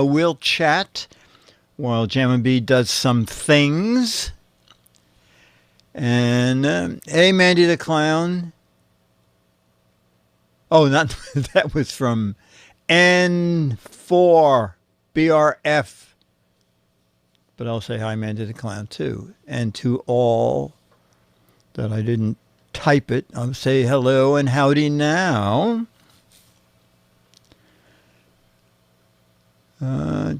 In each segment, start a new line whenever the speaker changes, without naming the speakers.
We'll chat while Jammin' B does some things. And hey, Mandy the Clown. Oh, not that was from N4BRF. But I'll say hi, Mandy the Clown, too. And to all that I didn't type it, I'll say hello and howdy now. All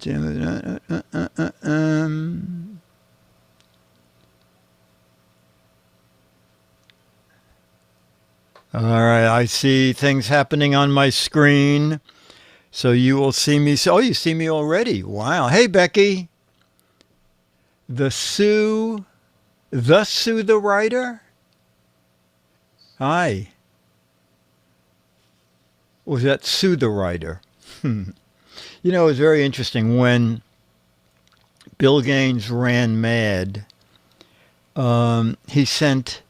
right, I see things happening on my screen. So you will see me. Oh, you see me already. Wow. Hey, Becky. The Sue the writer? Hi. Was that Sue the writer? You know, it was very interesting when Bill Gaines ran mad. He sent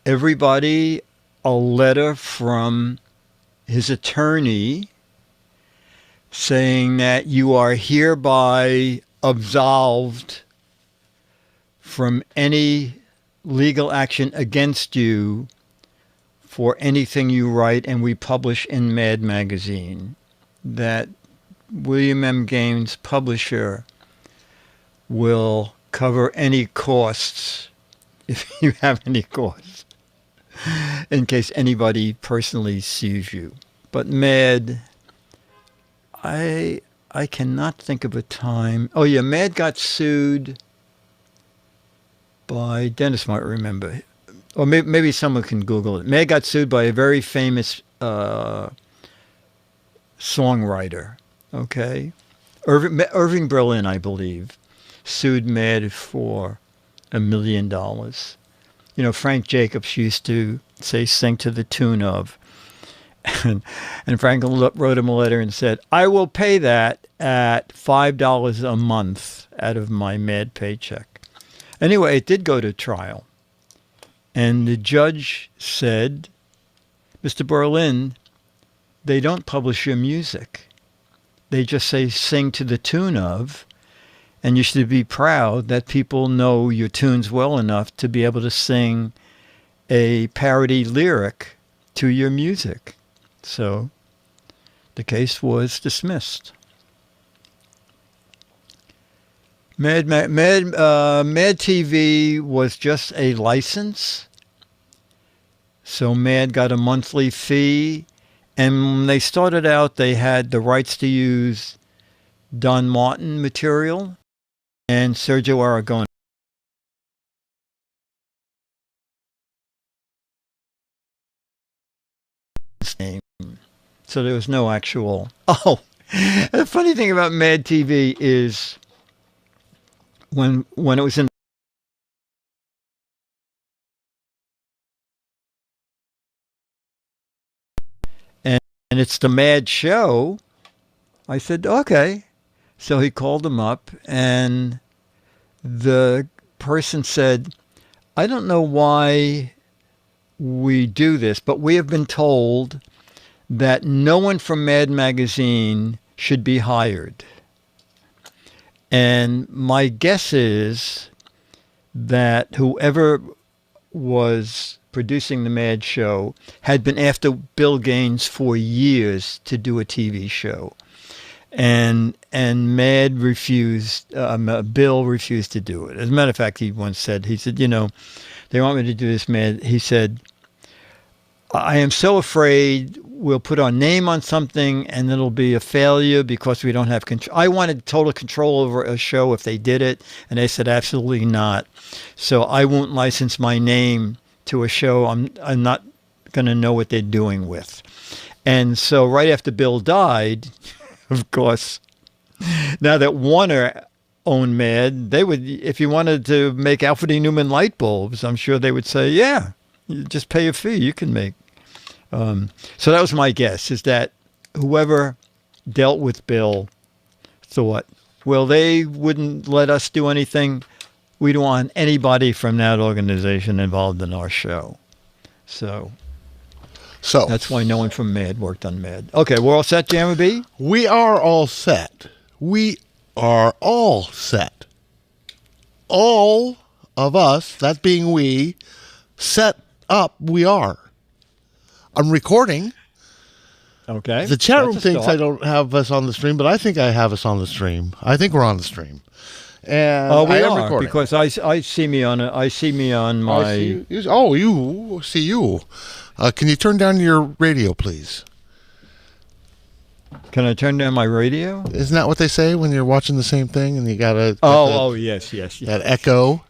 everybody a letter from his attorney saying that you are hereby absolved from any legal action against you for anything you write and we publish in Mad Magazine. That William M. Gaines, publisher, will cover any costs, if you have any costs, in case anybody personally sues you. But Mad, I cannot think of a time. Oh yeah, Mad got sued by, Dennis might remember, or maybe someone can Google it. Mad got sued by a very famous songwriter. Okay, Irving Berlin, I believe, sued Mad for $1 million. You know, Frank Jacobs used to say, "Sing to the tune of," and Frank wrote him a letter and said, "I will pay that at $5 a month out of my Mad paycheck." Anyway, it did go to trial, and the judge said, "Mr. Berlin, they don't publish your music. They just say sing to the tune of, and you should be proud that people know your tunes well enough to be able to sing a parody lyric to your music." So the case was dismissed. Mad TV was just a license. So Mad got a monthly fee. And when they started out, they had the rights to use Don Martin material and Sergio Aragon. So there was no actual... Oh, the funny thing about Mad TV is when it was in... And it's the Mad Show, I said, okay. So he called him up, and the person said, "I don't know why we do this, but we have been told that no one from Mad Magazine should be hired. And my guess is that whoever was producing the Mad Show had been after Bill Gaines for years to do a TV show. And Mad refused, Bill refused to do it. As a matter of fact, he once said, you know, they want me to do this, Mad. He said, "I am so afraid we'll put our name on something and it'll be a failure because we don't have control." I wanted total control over a show if they did it. And they said, absolutely not. So I won't license my name to a show I'm not going to know what they're doing with. And so right after Bill died, of course, now that Warner owned Mad, they would, if you wanted to make Alfred E. Newman light bulbs, I'm sure they would say, yeah, you just pay a fee, you can make. So that was my guess, is that whoever dealt with Bill thought, well, they wouldn't let us do anything. We don't want anybody from that organization involved in our show. So that's why no one from Mad worked on Mad. Okay, we're all set, Jammer B?
We are all set. we are all set. All of us, that being we, set up we are. I'm recording.
Okay.
The chat room thinks I don't have us on the stream, but I think I have us on the stream. I think we're on the stream. And
we
I am
are,
recording.
because I see me on my.
You see you. Can you turn down your radio, please?
Can I turn down my radio?
Isn't that what they say when you're watching the same thing and you gotta?
Yes.
That echo.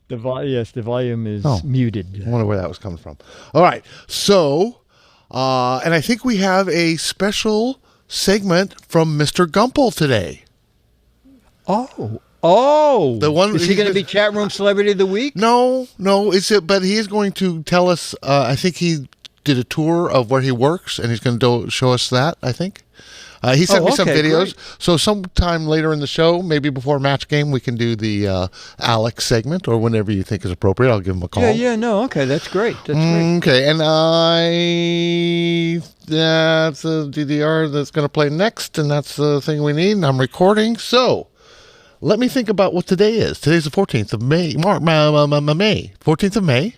The volume is muted.
I wonder where that was coming from. All right, so, and I think we have a special segment from Mr. Gumple today.
The one is he going to be chat room celebrity of the week?
No, but he is going to tell us. I think he did a tour of where he works, and he's going to show us that. I think. He sent me some videos. Great. So sometime later in the show, maybe before match game, we can do the Alex segment, or whenever you think is appropriate. I'll give him a call.
Okay, that's great. Great.
Okay, and that's a DDR that's going to play next, and that's the thing we need. And I'm recording, so let me think about what today is. Today's the 14th of May. May. 14th of May.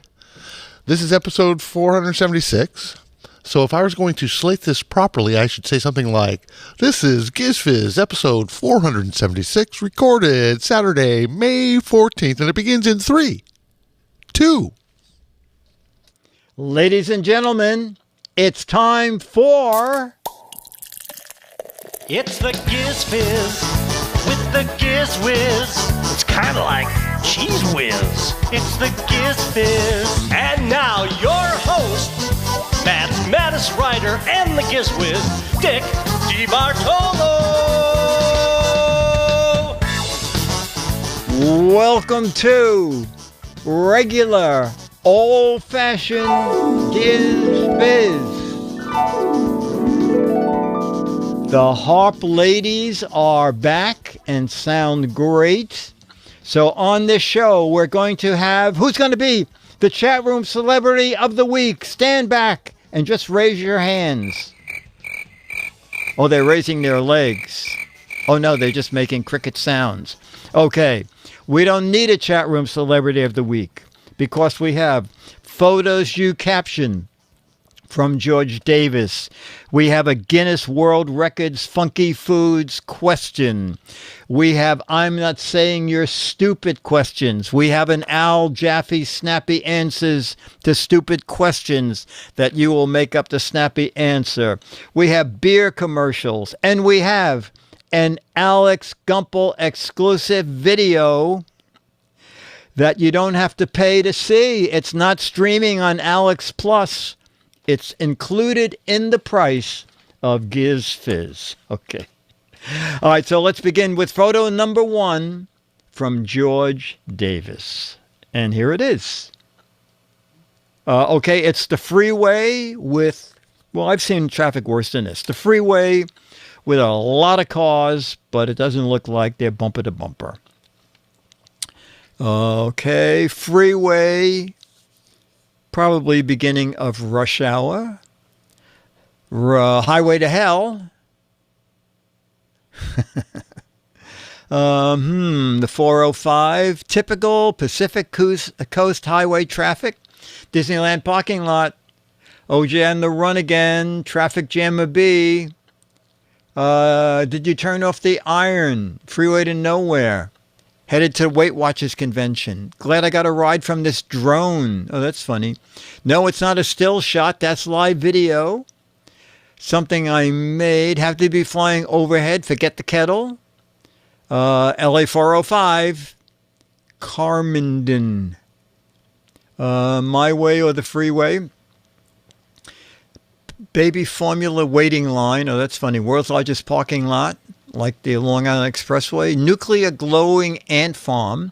This is episode 476. So if I was going to slate this properly, I should say something like, this is GizFiz, episode 476, recorded Saturday, May 14th, and it begins in 3, 2.
Ladies and gentlemen, it's time for...
It's the Giz Fiz with the Giz Wiz. It's kind of like Cheese Whiz. It's the Giz Fiz. And now your host, Maddest Writer and the Giz Wiz, Dick DeBartolo.
Welcome to regular, old-fashioned Giz Fiz. The Harp ladies are back and sound great. So on this show, we're going to have, who's going to be the chat room celebrity of the week? Stand back and just raise your hands. Oh, they're raising their legs. Oh, no, they're just making cricket sounds. Okay, we don't need a chat room celebrity of the week because we have Photos You Caption from George Davis. We have a Guinness World Records Funky Foods question. We have I'm Not Saying You're Stupid questions. We have an Al Jaffe snappy answers to stupid questions that you will make up the snappy answer. We have beer commercials. And we have an Alex Gumple exclusive video that you don't have to pay to see. It's not streaming on Alex Plus. It's included in the price of Giz Fiz. Okay. All right, so let's begin with photo number 1 from George Davis. And here it is. Okay, it's the freeway with, well, I've seen traffic worse than this. The freeway with a lot of cars, but it doesn't look like they're bumper to bumper. Okay, freeway. Probably beginning of rush hour. Highway to hell. The 405. Typical Pacific Coast Highway traffic. Disneyland parking lot. OJ on the run again. Traffic Jammer B. Did you turn off the iron? Freeway to nowhere. Headed to Weight Watchers convention. Glad I got a ride from this drone. Oh, that's funny. No, it's not a still shot. That's live video. Something I made. Have to be flying overhead. Forget the kettle. LA 405. Carmenden. My way or the freeway. Baby formula waiting line. Oh, that's funny. World's largest parking lot. Like the Long Island Expressway. Nuclear glowing ant farm.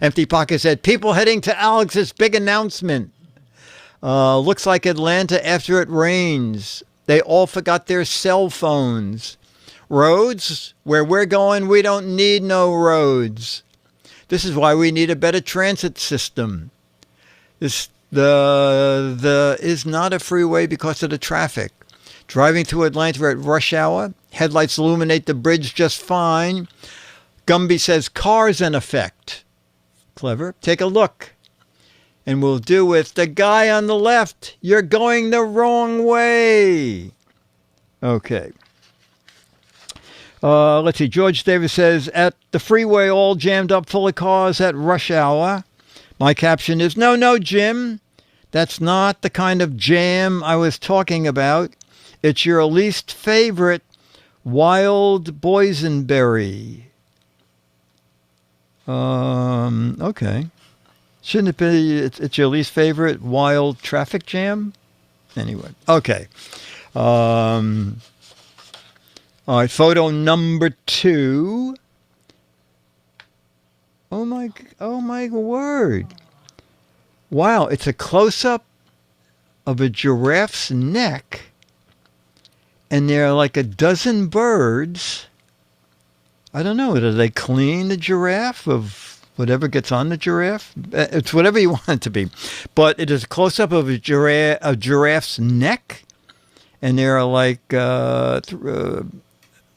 Empty Pocket said, people heading to Alex's big announcement. Looks like Atlanta after it rains. They all forgot their cell phones. Roads? Where we're going, we don't need no roads. This is why we need a better transit system. The is not a freeway because of the traffic. Driving through Atlanta at rush hour. Headlights illuminate the bridge just fine. Gumby says, cars in effect. Clever. Take a look. And we'll do with the guy on the left. You're going the wrong way. Okay. Let's see. George Davis says, at the freeway all jammed up full of cars at rush hour. My caption is, no, Jim. That's not the kind of jam I was talking about. It's your least favorite wild boysenberry. Okay. Shouldn't it be, it's your least favorite wild traffic jam? Anyway, okay. All right, photo number 2. Oh my word. Wow, it's a close-up of a giraffe's neck. And there are like a dozen birds. I don't know, do they clean the giraffe of whatever gets on the giraffe? It's whatever you want it to be. But it is a close-up of a giraffe's neck. And there are like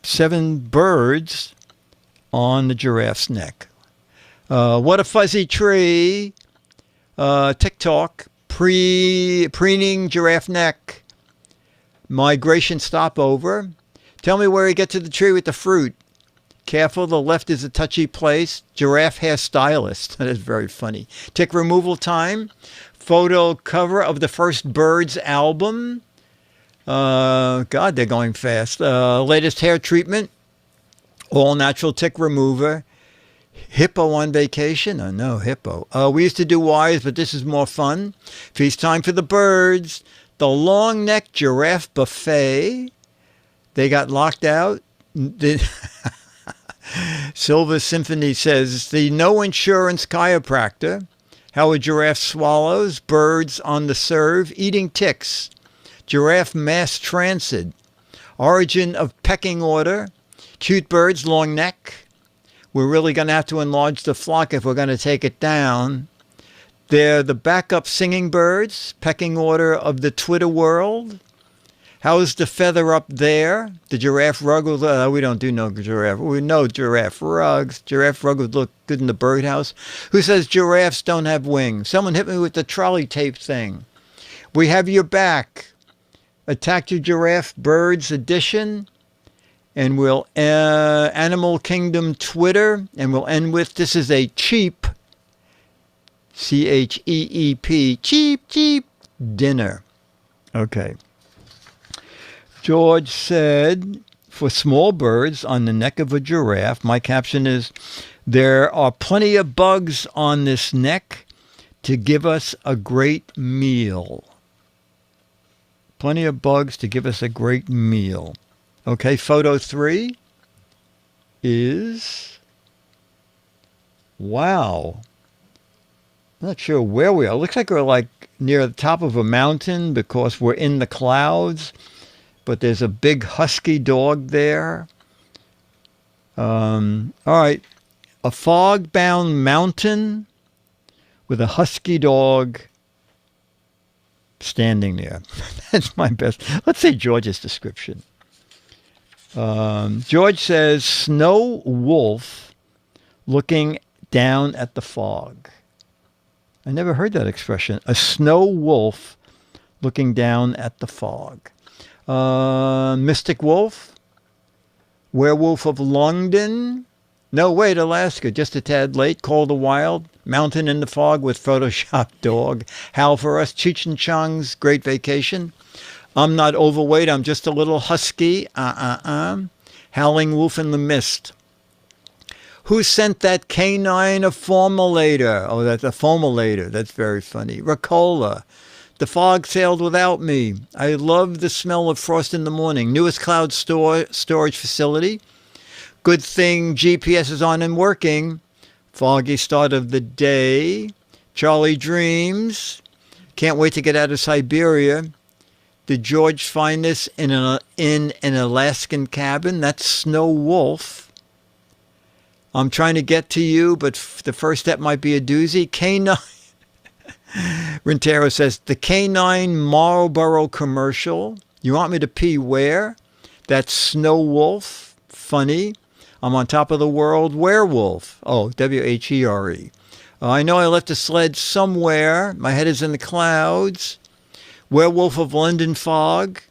7 birds on the giraffe's neck. What a fuzzy tree. TikTok. Preening giraffe neck. Migration stopover. Tell me where you get to the tree with the fruit. Careful, the left is a touchy place. Giraffe hairstylist. That is very funny. Tick removal time. Photo cover of the first Birds album. God, they're going fast. Latest hair treatment. All natural tick remover. Hippo on vacation? Oh, no, hippo. We used to do wires, but this is more fun. Feast time for the birds. The long neck giraffe buffet. They got locked out. Silver Symphony says, the no insurance chiropractor. How a giraffe swallows. Birds on the serve. Eating ticks. Giraffe mass transit. Origin of pecking order. Cute birds, long neck. We're really going to have to enlarge the flock if we're going to take it down. They're the backup singing birds. Pecking order of the Twitter world. How's the feather up there? The giraffe rug will... we don't do no giraffe. We know giraffe rugs. Giraffe rug would look good in the birdhouse. Who says giraffes don't have wings? Someone hit me with the trolley tape thing. We have your back. Attack Your Giraffe Birds edition. And we'll... Animal Kingdom Twitter. And we'll end with, this is a cheap... CHEEP. Cheap dinner. Okay. George said, for small birds on the neck of a giraffe, my caption is, there are plenty of bugs on this neck to give us a great meal. Plenty of bugs to give us a great meal. Okay, photo 3 is, wow. I'm not sure where we are. It looks like we're like near the top of a mountain because we're in the clouds. But there's a big husky dog there. All right. A fog-bound mountain with a husky dog standing there. That's my best. Let's say George's description. George says, snow wolf looking down at the fog. I never heard that expression. A snow wolf looking down at the fog. Mystic Wolf, Werewolf of London, no wait, Alaska, just a tad late, Call the Wild, Mountain in the Fog with Photoshop Dog, Howl for Us, Cheech and Chong's Great Vacation, I'm Not Overweight, I'm Just a Little Husky, Howling Wolf in the Mist. Who sent that canine a formulator? Oh, that's a formulator, that's very funny. Ricola. The fog sailed without me. I love the smell of frost in the morning. Newest cloud storage facility. Good thing GPS is on and working. Foggy start of the day. Charlie dreams. Can't wait to get out of Siberia. Did George find this in an Alaskan cabin? That's Snow Wolf. I'm trying to get to you, but the first step might be a doozy. K9. Rentero says, the K9 Marlboro commercial. You want me to pee where? That's Snow Wolf. Funny. I'm on top of the world. Werewolf. Oh, W-H-E-R-E. I know I left a sled somewhere. My head is in the clouds. Werewolf of London Fog.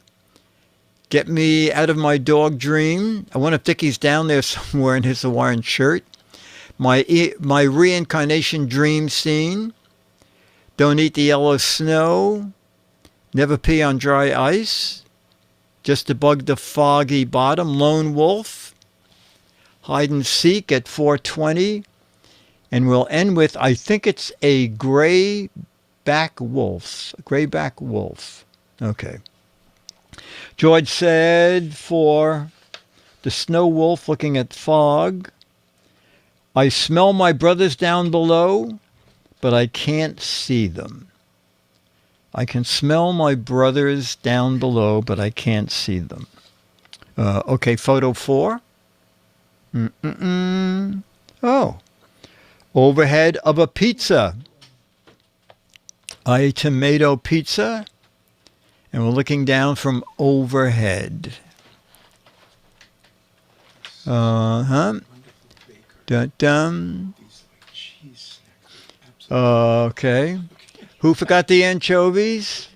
Get me out of my dog dream. I wonder if Dickie's down there somewhere in his Hawaiian shirt. My reincarnation dream scene. Don't eat the yellow snow. Never pee on dry ice. Just to bug the foggy bottom. Lone wolf. Hide and seek at 4:20. And we'll end with, I think it's a grayback wolf. Grayback wolf. Okay. George said for the snow wolf looking at fog, I smell my brothers down below, but I can't see them. I can smell my brothers down below, but I can't see them. Okay, photo 4. Oh. Overhead of a pizza. A tomato pizza. And we're looking down from overhead. Dun dun. Okay. Who forgot the anchovies?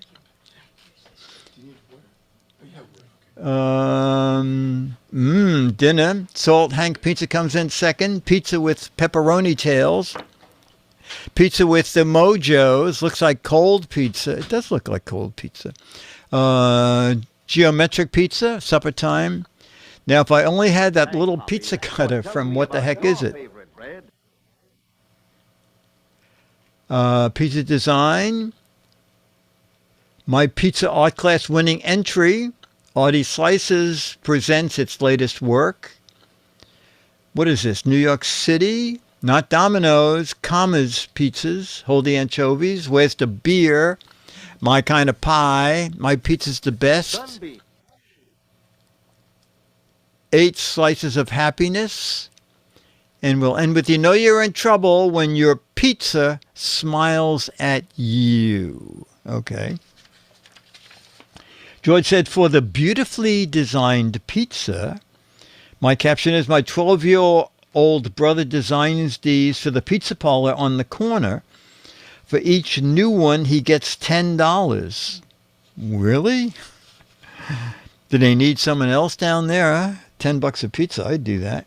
Dinner. Salt Hank pizza comes in second. Pizza with pepperoni tails. Pizza with the mojos. Looks like cold pizza. It does look like cold pizza. Geometric pizza. Supper time. Now, if I only had that little pizza cutter from What the Heck Is It? Pizza design. My pizza art class winning entry. Audie Slices presents its latest work. What is this? New York City? Not Domino's. Commas Pizzas. Hold the anchovies. Where's the beer? My kind of pie. My pizza's the best. 8 slices of happiness. And we'll end with, you know you're in trouble when your pizza smiles at you. Okay. George said, for the beautifully designed pizza, my caption is, my 12-year-old brother designs these for the pizza parlor on the corner. For each new one, he gets $10. Really? Do they need someone else down there? $10 a pizza, I'd do that.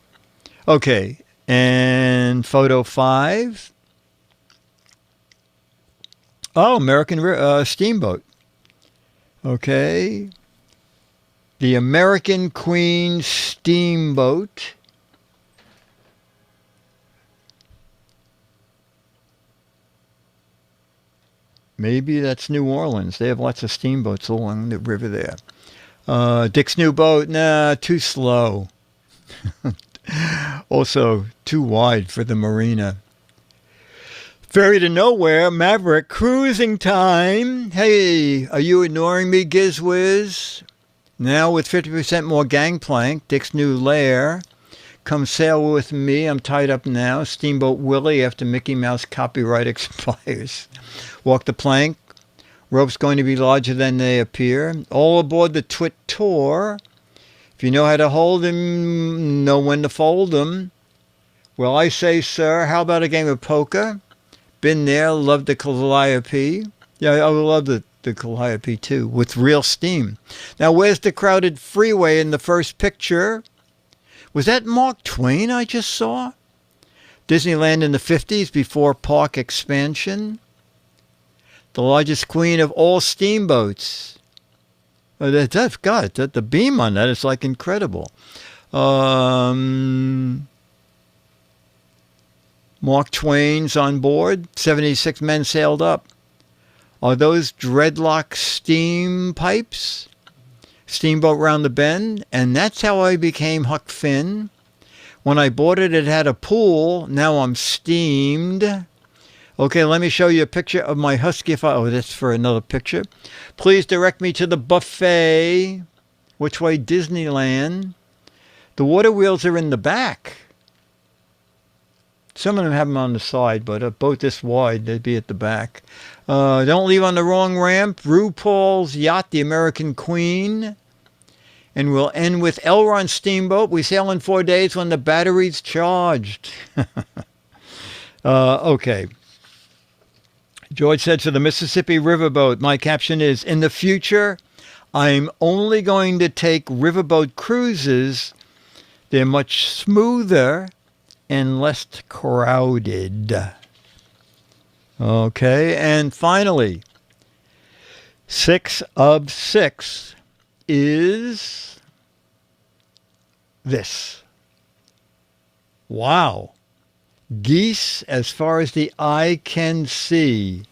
Okay, and photo 5. Oh, American Steamboat. Okay. The American Queen Steamboat. Maybe that's New Orleans. They have lots of steamboats along the river there. Dick's new boat. Nah, too slow. Also, too wide for the marina. Ferry to nowhere, Maverick, cruising time. Hey, are you ignoring me, Giz Wiz? Now with 50% more gangplank, Dick's new lair. Come sail with me, I'm tied up now. Steamboat Willie after Mickey Mouse copyright expires. Walk the plank. Rope's going to be larger than they appear. All aboard the TWiT tour. If you know how to hold him, know when to fold him. Well, I say, sir, how about a game of poker? Been there, love the Calliope. Yeah, I love the Calliope too, with real steam. Now, where's the crowded freeway in the first picture? Was that Mark Twain I just saw? Disneyland in the 50s before park expansion. The largest queen of all steamboats. That's God, the beam on that is like incredible. Mark Twain's on board. 76 men sailed up. Are those dreadlock steam pipes? Steamboat round the bend. And that's how I became Huck Finn. When I bought it, it had a pool. Now I'm steamed. Okay, let me show you a picture of my husky. Oh, that's for another picture. Please direct me to the buffet. Which way? Disneyland. The water wheels are in the back. Some of them have them on the side, but a boat this wide, they'd be at the back. Don't leave on the wrong ramp. RuPaul's Yacht, the American Queen. And we'll end with Elron Steamboat. We sail in 4 days when the battery's charged. Okay. George said, for the Mississippi Riverboat, my caption is, in the future, I'm only going to take riverboat cruises. They're much smoother and less crowded. Okay, and finally, 6 of 6 is this. Wow. Geese as far as the eye can see.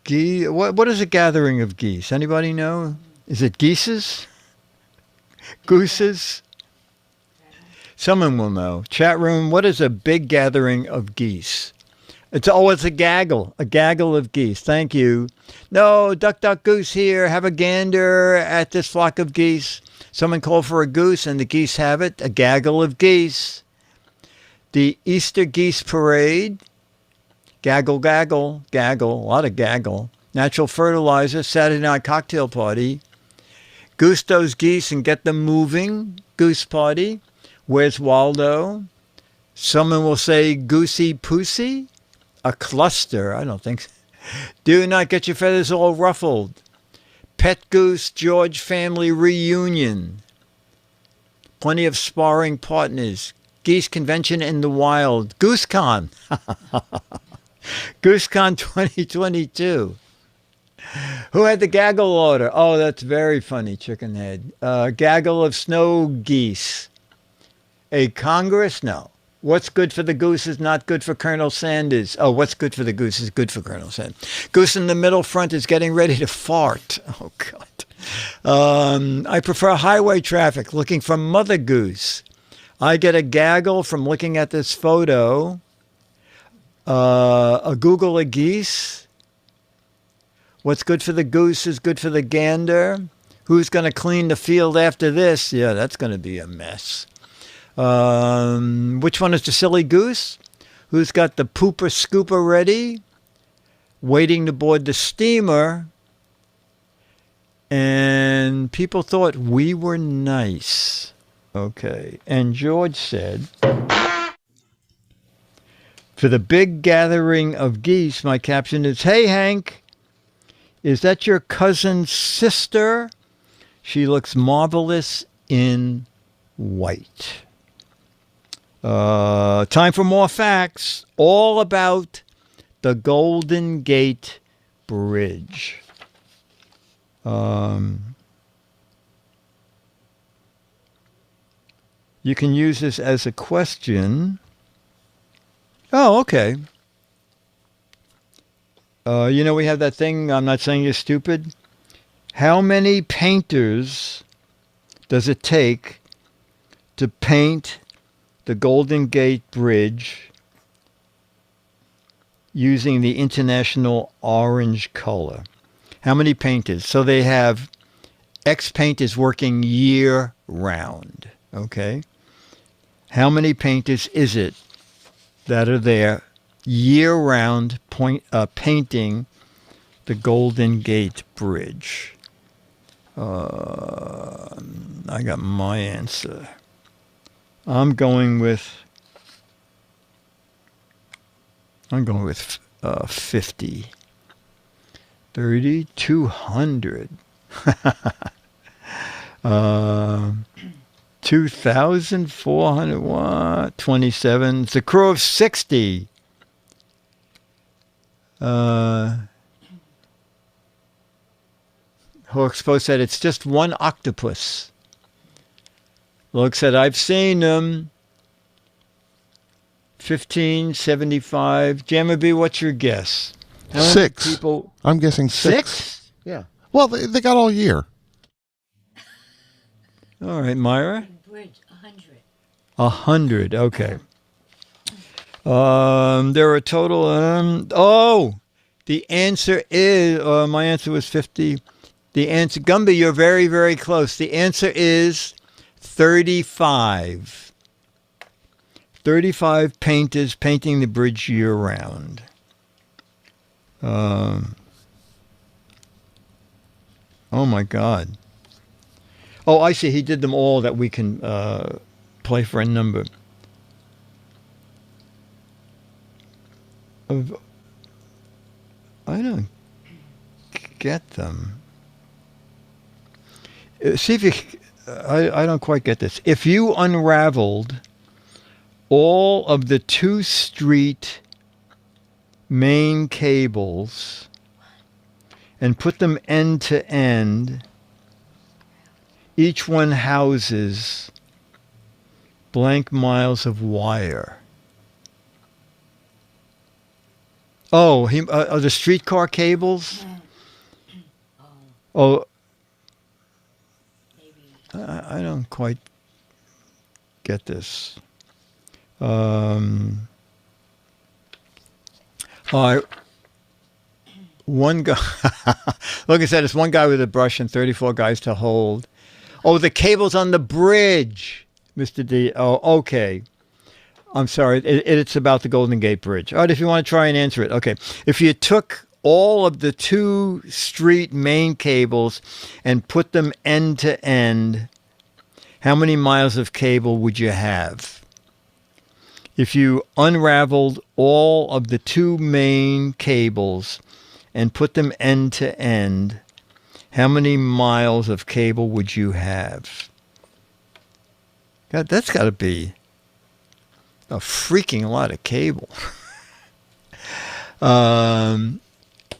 What is a gathering of geese? Anybody know? Is it geeses? Gooses? Someone will know. Chat room, what is a big gathering of geese? It's a gaggle of geese. Thank you. No, duck, duck, goose here. Have a gander at this flock of geese. Someone called for a goose and the geese have it. A gaggle of geese. The Easter Geese Parade. Gaggle, gaggle, gaggle. A lot of gaggle. Natural fertilizer. Saturday night cocktail party. Goose those geese and get them moving. Goose party. Where's Waldo? Someone will say goosey poosey. A cluster. I don't think so. Do not get your feathers all ruffled. Pet Goose George family reunion. Plenty of sparring partners. Geese convention in the wild. GooseCon. GooseCon 2022. Who had the gaggle order? Oh, that's very funny, Chickenhead. Gaggle of snow geese. A Congress? No. What's good for the goose is not good for Colonel Sanders. Oh, what's good for the goose is good for Colonel Sanders. Goose in the middle front is getting ready to fart. Oh, God. I prefer highway traffic, looking for Mother Goose. I get a gaggle from looking at this photo. A Google of geese. What's good for the goose is good for the gander. Who's going to clean the field after this? Yeah, that's going to be a mess. Which one is the silly goose? Who's got the pooper scooper ready? Waiting to board the steamer. And people thought we were nice. Okay. And George said, for the big gathering of geese, my caption is, hey, Hank, is that your cousin's sister? She looks marvelous in white. Time for more facts, all about the Golden Gate Bridge. You can use this as a question. Oh, okay. We have that thing, I'm not saying you're stupid. How many painters does it take to paint the Golden Gate Bridge using the international orange color? How many painters? So they have X painters working year round. Okay. How many painters is it that are there year round painting the Golden Gate Bridge? I got my answer. I'm going with 50. 3,200. 2,400. What? 27. It's a crew of 60. Hawkspo said it's just one octopus. Luke said, I've seen them. 1575. Jammer B, what's your guess? How many
6.
People?
I'm guessing 6. Yeah. Well, they got all year.
All right, Myra?
Bridge, 100.
100, okay. There are a total... the answer is... my answer was 50. The answer... Gumby, you're very, very close. The answer is 35. 35 painters painting the bridge year-round. Oh, my God. Oh, I see. He did them all that we can play for a number. I don't get them. See if you... I don't quite get this. If you unraveled all of the 2 street main cables and put them end to end, each one houses blank miles of wire. Oh, the streetcar cables? Oh, I don't quite get this. All right. One guy, like I said, it's one guy with a brush and 34 guys to hold. Oh, the cables on the bridge, Mr. D. Oh, okay. I'm sorry. It's about the Golden Gate Bridge. All right, if you want to try and answer it. Okay. If you took all of the 2 street main cables and put them end to end, how many miles of cable would you have? If you unraveled all of the 2 main cables and put them end to end, how many miles of cable would you have? God, that's got to be a freaking lot of cable.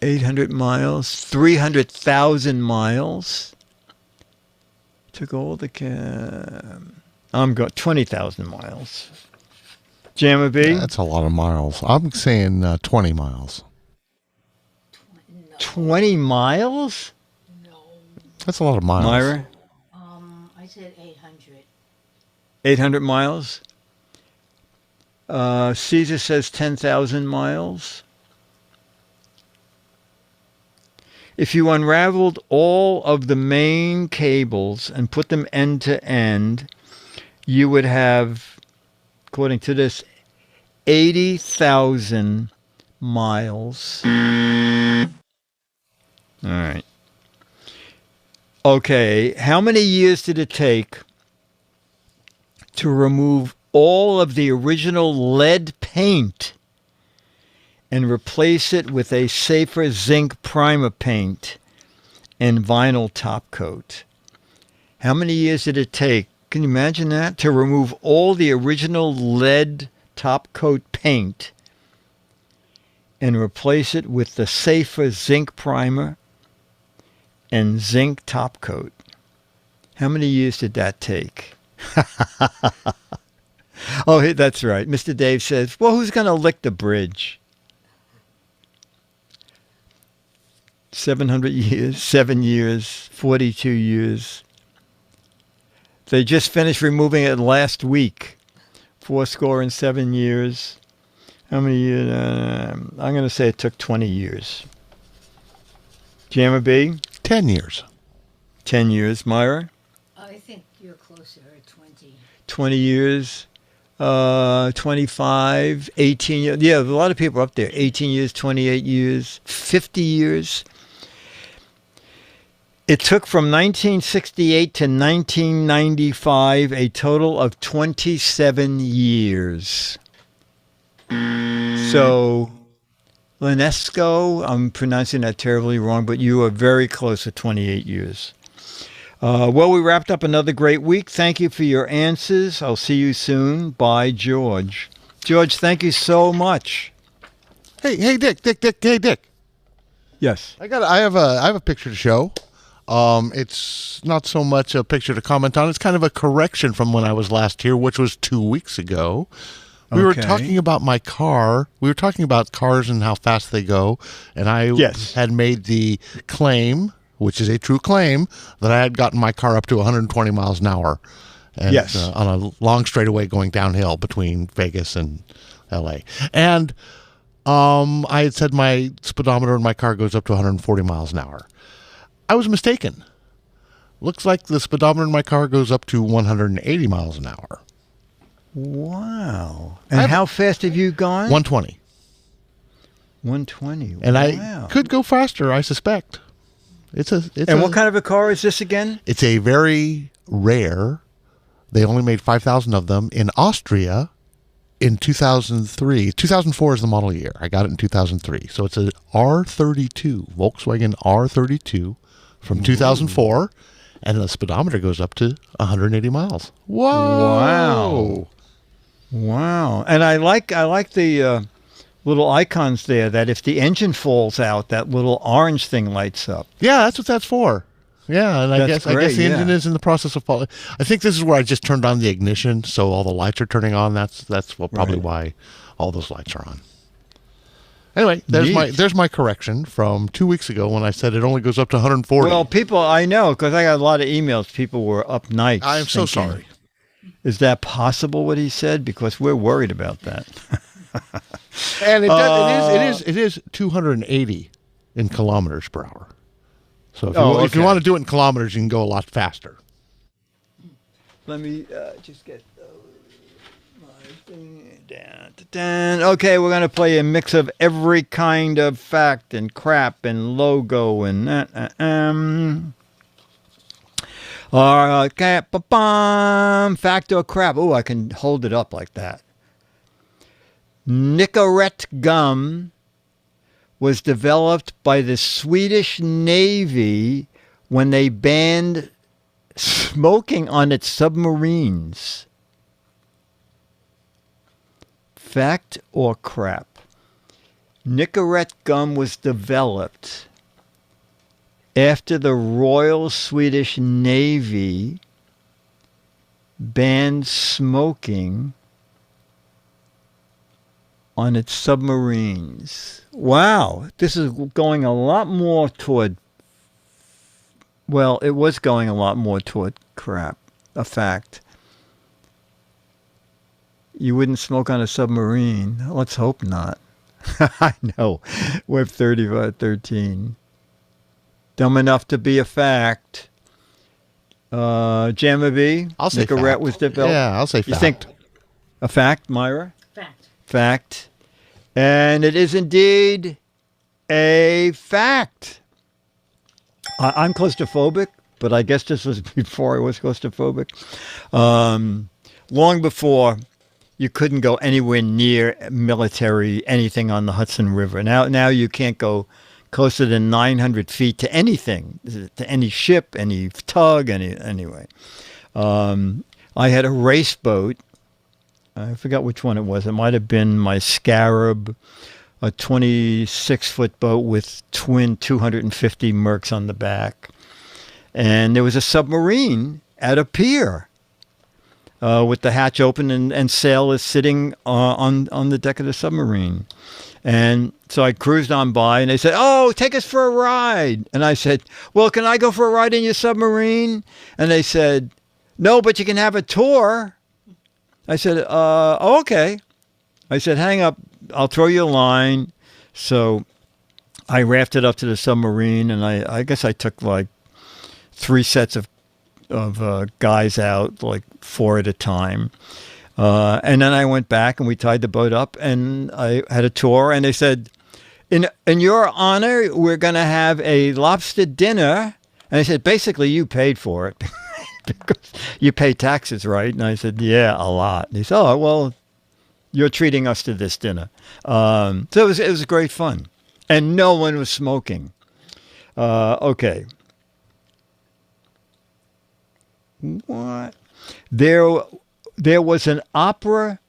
800 miles, 300,000 miles. Took all the I'm going 20,000 miles. Jammer B?
That's a lot of miles. I'm saying 20 miles.
20 miles?
No.
That's a lot of miles.
Myra?
I said 800.
800 miles? Caesar says 10,000 miles. If you unraveled all of the main cables and put them end to end, you would have, according to this, 80,000 miles. All right. Okay, how many years did it take to remove all of the original lead paint and replace it with a safer zinc primer paint and vinyl top coat? How many years did it take? Can you imagine that? To remove all the original lead top coat paint and replace it with the safer zinc primer and zinc top coat. How many years did that take? Oh, that's right. Mr. Dave says, well, who's going to lick the bridge? 700 years, 7 years, 42 years. They just finished removing it last week. 7 years. How many years? I'm going to say it took 20 years. Jammer B?
10 years.
10 years. Myra?
I think you're closer at 20.
20 years. 25, 18 years. Yeah, a lot of people up there. 18 years, 28 years, 50 years. It took from 1968 to 1995 a total of 27 years. So, Linesco, I'm pronouncing that terribly wrong, but you are very close to 28 years. Well, we wrapped up another great week. Thank you for your answers. I'll see you soon. Bye, George. George, thank you so much.
Hey, Dick. Hey, Dick.
Yes.
I have a picture to show. It's not so much a picture to comment on. It's kind of a correction from when I was last here, which was 2 weeks ago. We were talking about my car. We were talking about cars and how fast they go. And I had made the claim, which is a true claim, that I had gotten my car up to 120 miles an hour. And, on a long straightaway going downhill between Vegas and L.A. And I had said my speedometer in my car goes up to 140 miles an hour. I was mistaken. Looks like the speedometer in my car goes up to 180 miles an hour.
Wow. And how fast have you gone?
120.
120.
And
wow.
I could go faster, I suspect.
And what kind of a car is this again?
It's a very rare. They only made 5,000 of them in Austria in 2003. 2004 is the model year. I got it in 2003. So it's a R32, Volkswagen R32 from 2004. And the speedometer goes up to 180 miles. Whoa!
Wow! And I like the little icons there. That if the engine falls out, that little orange thing lights up.
Yeah, that's what that's for. Yeah, and I guess the engine
yeah.
is in the process of falling. I think this is where I just turned on the ignition, so all the lights are turning on. That's probably why all those lights are on. Anyway, there's my correction from 2 weeks ago when I said it only goes up to 140.
Well, people, I know, because I got a lot of emails. People were up nights.
I'm so sorry.
Is that possible, what he said? Because we're worried about that.
And it is 280 in kilometers per hour. So if you want to do it in kilometers, you can go a lot faster.
Let me just get my thing down. Okay, we're going to play a mix of every kind of fact and crap and logo and okay, fact or crap. Oh, I can hold it up like that. Nicorette gum was developed by the Swedish Navy when they banned smoking on its submarines. Fact or crap? Nicorette gum was developed after the Royal Swedish Navy banned smoking on its submarines. Wow, this is going a lot more toward, well, it was going a lot more toward crap, a fact. You wouldn't smoke on a submarine. Let's hope not. I know. Web 3513. Dumb enough to be a fact. Jamma B?
I'll say
Nicorette
fact.
was developed.
Yeah, I'll say fact.
You think a fact, Myra?
Fact.
Fact. And it is indeed a fact. I'm claustrophobic, but I guess this was before I was claustrophobic. Long before you couldn't go anywhere near military, anything on the Hudson River. Now you can't go closer than 900 feet to anything, to any ship, any tug, anyway. I had a race boat. I forgot which one it was. It might have been my Scarab, a 26-foot boat with twin 250 Mercs on the back. And there was a submarine at a pier with the hatch open and sailors sitting on the deck of the submarine. And so I cruised on by, and they said, "Oh, take us for a ride." And I said, "Well, can I go for a ride in your submarine?" And they said, "No, but you can have a tour." I said, okay. I said, hang up. I'll throw you a line. So I rafted up to the submarine, and I guess I took like 3 sets of guys out, like 4 at a time. And then I went back, and we tied the boat up, and I had a tour, and they said, in your honor, we're going to have a lobster dinner. And I said, basically, you paid for it. Because you pay taxes, right? And I said, yeah, a lot. And he said, oh, well, you're treating us to this dinner. So it was great fun. And no one was smoking. Okay. What? There was an opera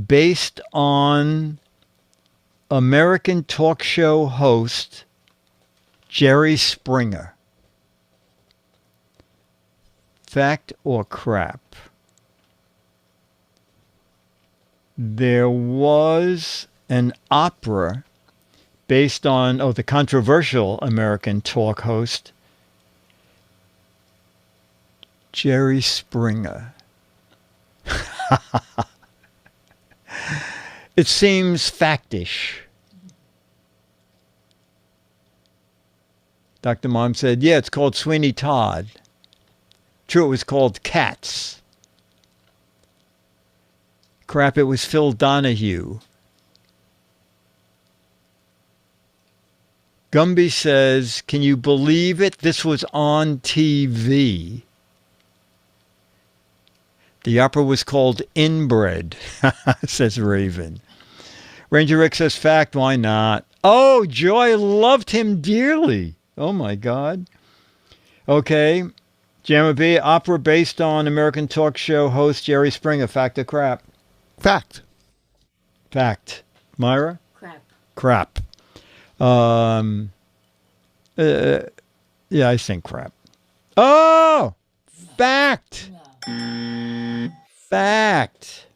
based on American talk show host Jerry Springer. Fact or crap? There was an opera based on the controversial American talk host Jerry Springer. It seems factish. Dr. Mom said, yeah, it's called Sweeney Todd. True, it was called Cats. Crap, it was Phil Donahue. Gumby says, can you believe it? This was on TV. The opera was called Inbred, says Raven. Ranger Rick says, fact, why not? Oh, Joy loved him dearly. Oh, my God. Okay. Jammer B, opera based on American talk show host Jerry Springer. Fact or crap?
Fact.
Fact. Myra?
Crap.
Crap. Yeah, I think crap. Oh! Fact!
No.
Fact.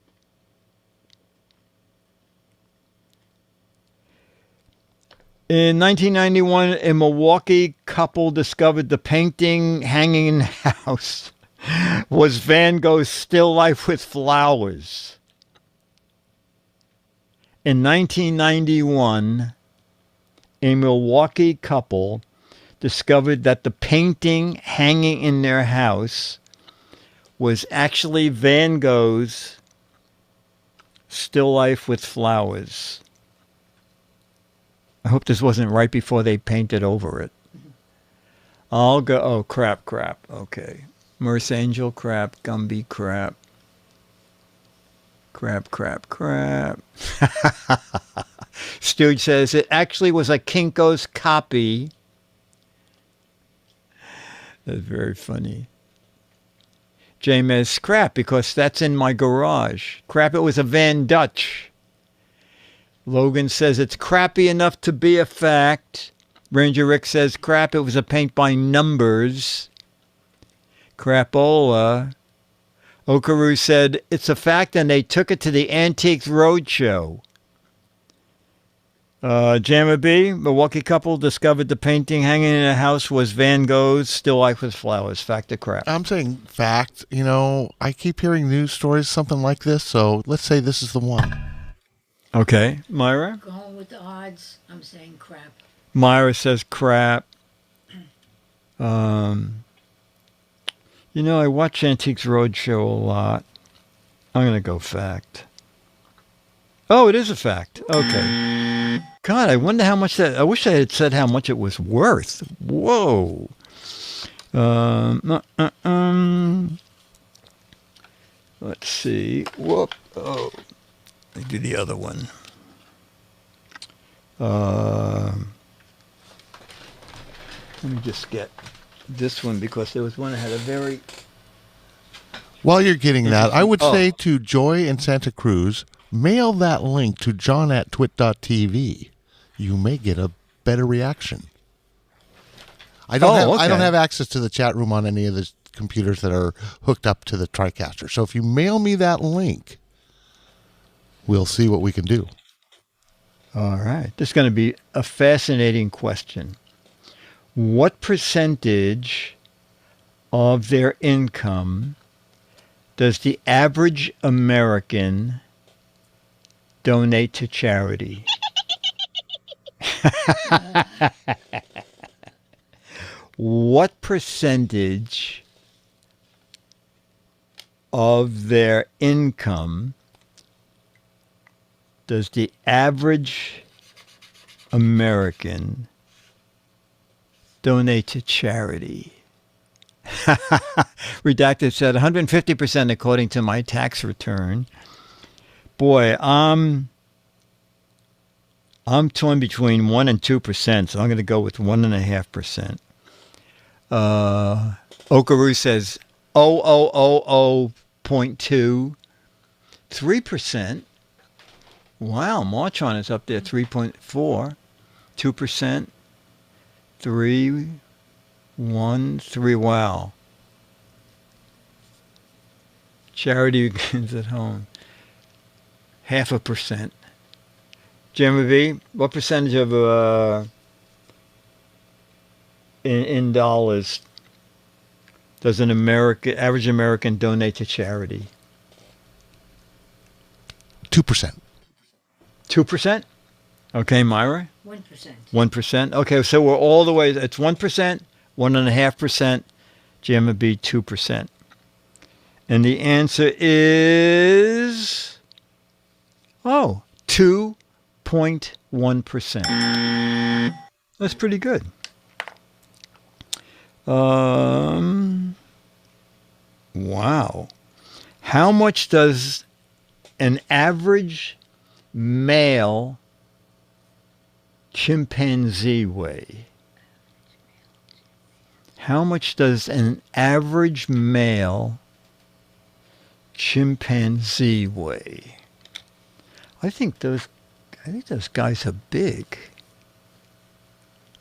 In 1991, a Milwaukee couple discovered the painting hanging in the house was Van Gogh's Still Life with Flowers. In 1991, a Milwaukee couple discovered that the painting hanging in their house was actually Van Gogh's Still Life with Flowers. I hope this wasn't right before they painted over it. I'll go, oh, crap. Okay. Merce Angel, crap. Gumby, crap. Crap. Stooge says it actually was a Kinko's copy. That's very funny. James, crap, because that's in my garage. Crap, it was a Van Dutch. Logan says it's crappy enough to be a fact. Ranger Rick says crap, it was a paint by numbers. Crapola. Okaru said it's a fact and they took it to the Antiques Roadshow. Jammer B, Milwaukee couple discovered the painting hanging in a house was Van Gogh's Still Life with Flowers. Fact or crap?
I'm saying fact. You know, I keep hearing news stories, something like this, so let's say this is the one.
Okay. Myra?
Going with the odds, I'm saying crap.
Myra says crap. You know, I watch Antiques Roadshow a lot. I'm going to go fact. Oh, it is a fact. Okay. God, I wonder how much that... I wish I had said how much it was worth. Whoa. Let's see. Whoop. Oh. Let me do the other one. Let me just get this one because there was one that had a very...
While you're getting that, I would say to Joy in Santa Cruz, mail that link to john@twit.tv. You may get a better reaction. I don't have access to the chat room on any of the computers that are hooked up to the TriCaster. So if you mail me that link, we'll see what we can do.
All right. This is going to be a fascinating question. What percentage of their income does the average American donate to charity? What percentage of their income does the average American donate to charity? Redacted said 150% according to my tax return. Boy, I'm torn between 1 and 2%, so I'm going to go with 1.5%. Okaru says 0.2. 3%. Wow, Marchon is up there, 3.4. 2%. 3, 1, 3. Wow. Charity begins at home. 0.5%. Jimmy, what percentage of in dollars does an average American donate to charity?
2%.
2%? Okay, Myra?
1%.
1%. Okay, so we're all the way. It's 1%, 1.5%. Gemma B, 2%. And the answer is, 2.1%. That's pretty good. Wow. How much does an average male chimpanzee weigh? How much does an average male chimpanzee weigh? I think those guys are big.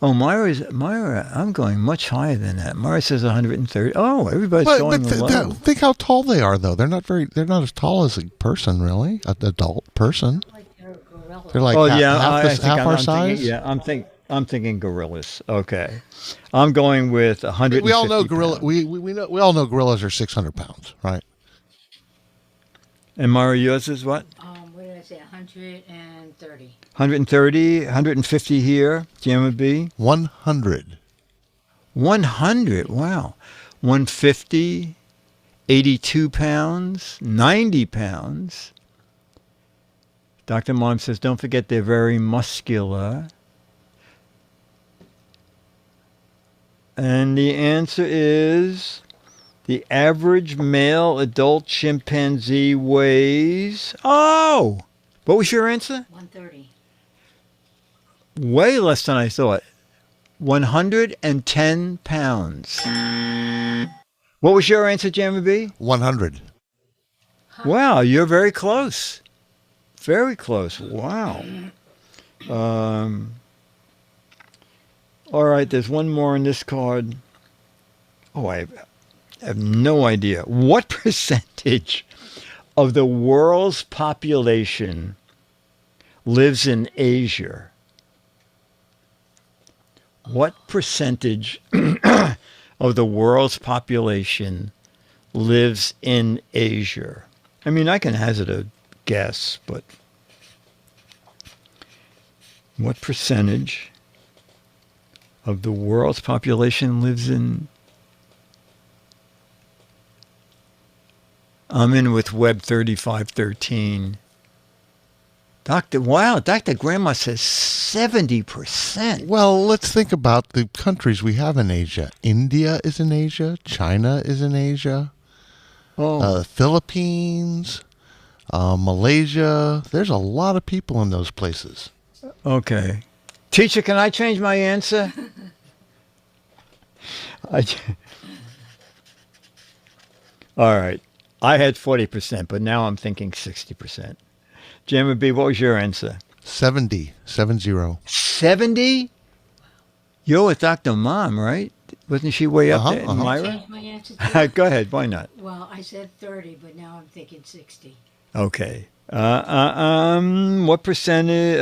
Oh, Myra, I'm going much higher than that. Myra says 130. Oh, everybody's going low.
Think how tall they are, though. They're not as tall as a person, really, an adult person.
Like they're a gorilla.
They're like half our size.
I'm thinking gorillas. Okay, I'm going with 100.
We all know gorilla. We all know gorillas are 600 pounds, right?
And Myra, yours is what?
What did I say? 130.
130, 150 here. Gemma B.
100.
100. Wow. 150, 82 pounds, 90 pounds. Dr. Mom says, don't forget they're very muscular. And the answer is the average male adult chimpanzee weighs... Oh! What was your answer?
130.
Way less than I thought. 110 pounds. What was your answer, Gemma B?
100.
Wow, you're very close. Very close. Wow. All right, there's one more in this card. Oh, I have no idea. What percentage of the world's population lives in Asia? What percentage of the world's population lives in Asia? I mean, I can hazard a guess, but what percentage of the world's population lives in... I'm in with Web 3513. Dr. Grandma says 70%.
Well, let's think about the countries we have in Asia. India is in Asia. China is in Asia. Philippines, Malaysia. There's a lot of people in those places.
Okay. Teacher, can I change my answer? All right. I had 40%, but now I'm thinking 60%. Gemma B, what was your answer?
70. 70.
70? You're with Dr. Mom, right? Wasn't she way up there? Myra?
Change my answer to
Go ahead. Why not?
Well, I said 30, but now I'm thinking 60.
Okay. What percentage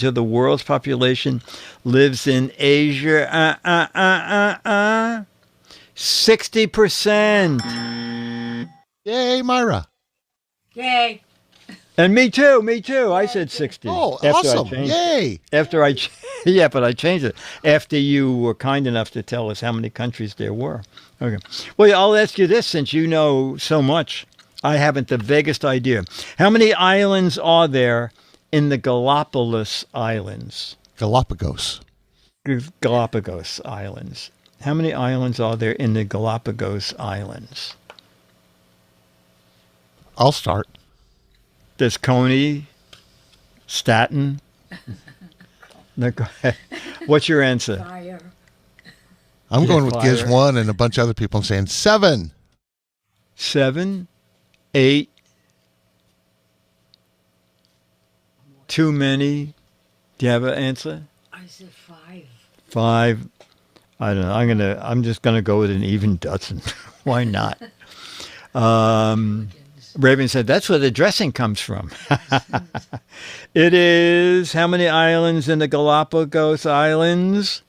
of the world's population lives in Asia? 60%.
Yay, Myra.
Yay.
And me too. I said 60.
Oh, awesome. Yay.
Yeah, but I changed it after you were kind enough to tell us how many countries there were. Okay. Well, I'll ask you this, since you know so much. I haven't the vaguest idea. How many islands are there in the Galapagos Islands?
Galapagos
Islands. How many islands are there in the Galapagos Islands?
I'll start.
There's Coney, Staten. No, go ahead. What's your answer?
Fire.
I'm going with Giz 1 and a bunch of other people and saying 7.
7, 8. Too many. Do you have an answer?
I said 5.
5. I don't know. I'm just gonna go with an even dozen. Why not? Raven said that's where the dressing comes from. It is how many islands in the Galapagos Islands?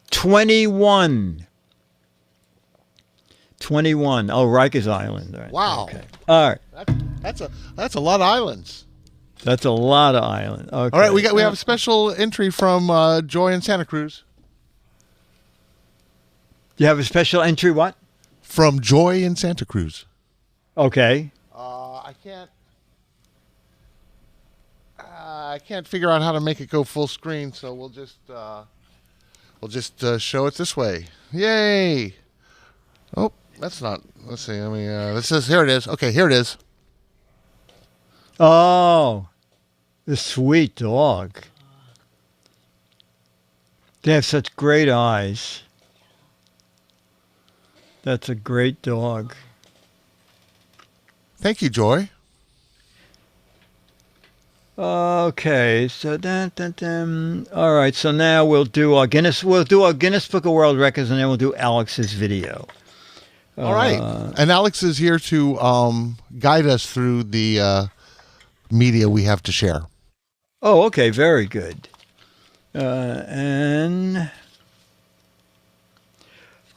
21. 21. Oh, Rikers Island. Right.
Wow.
Okay. All right.
That's a lot of islands.
That's a lot of islands. Okay.
All right, we have a special entry from Joy in Santa Cruz.
You have a special entry, what?
From Joy in Santa Cruz.
Okay.
I can't figure out how to make it go full screen, so we'll just show it this way. Yay! Oh, that's not. Let's see. I mean, this is here. It is. Okay, here it is.
Oh, the sweet dog. They have such great eyes. That's a great dog.
Thank you, Joy.
Okay, so all right. So now we'll do our Guinness. We'll do our Guinness Book of World Records, and then we'll do Alex's video.
All right, and Alex is here to guide us through the media we have to share.
Oh, okay, very good. And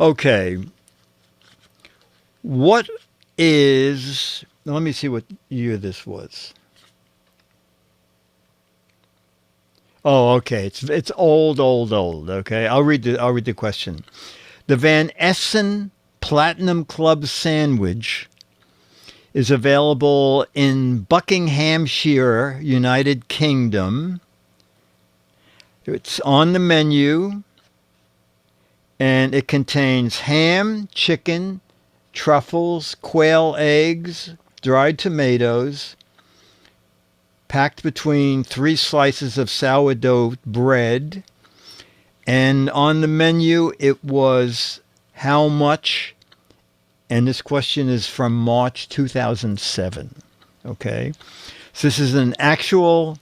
okay, what is? Let me see what year this was. Oh, okay. It's old. Okay, I'll read the question. The Van Essen Platinum Club sandwich is available in Buckinghamshire, United Kingdom. It's on the menu, and it contains ham, chicken, truffles, quail eggs, dried tomatoes, packed between 3 slices of sourdough bread. And on the menu, it was how much? And this question is from March 2007. Okay. So this is an actual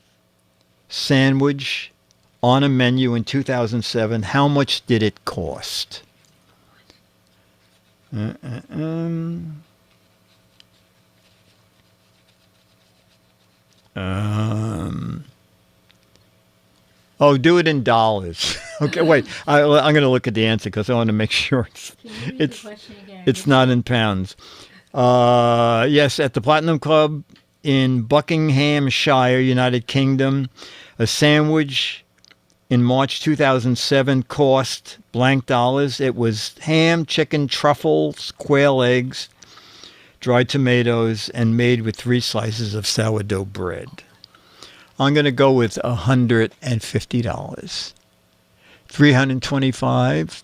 sandwich on a menu in 2007. How much did it cost? Oh, do it in dollars. Okay, wait. I'm going to look at the answer because I want to make sure it's not in pounds. Yes, at the Platinum Club in Buckinghamshire, United Kingdom, a sandwich in March 2007 cost blank dollars. It was ham, chicken, truffles, quail eggs, dried tomatoes, and made with 3 slices of sourdough bread. I'm going to go with $150. $325,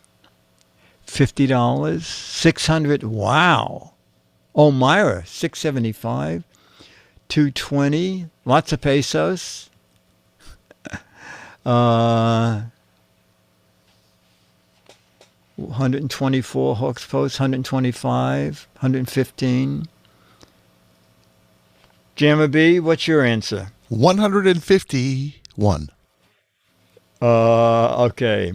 $50, $600. Wow. Oh, Myra, $675, $220. Lots of pesos. 124 Hawks Post, 125, 115. Jammer B, what's your answer?
151.
Okay.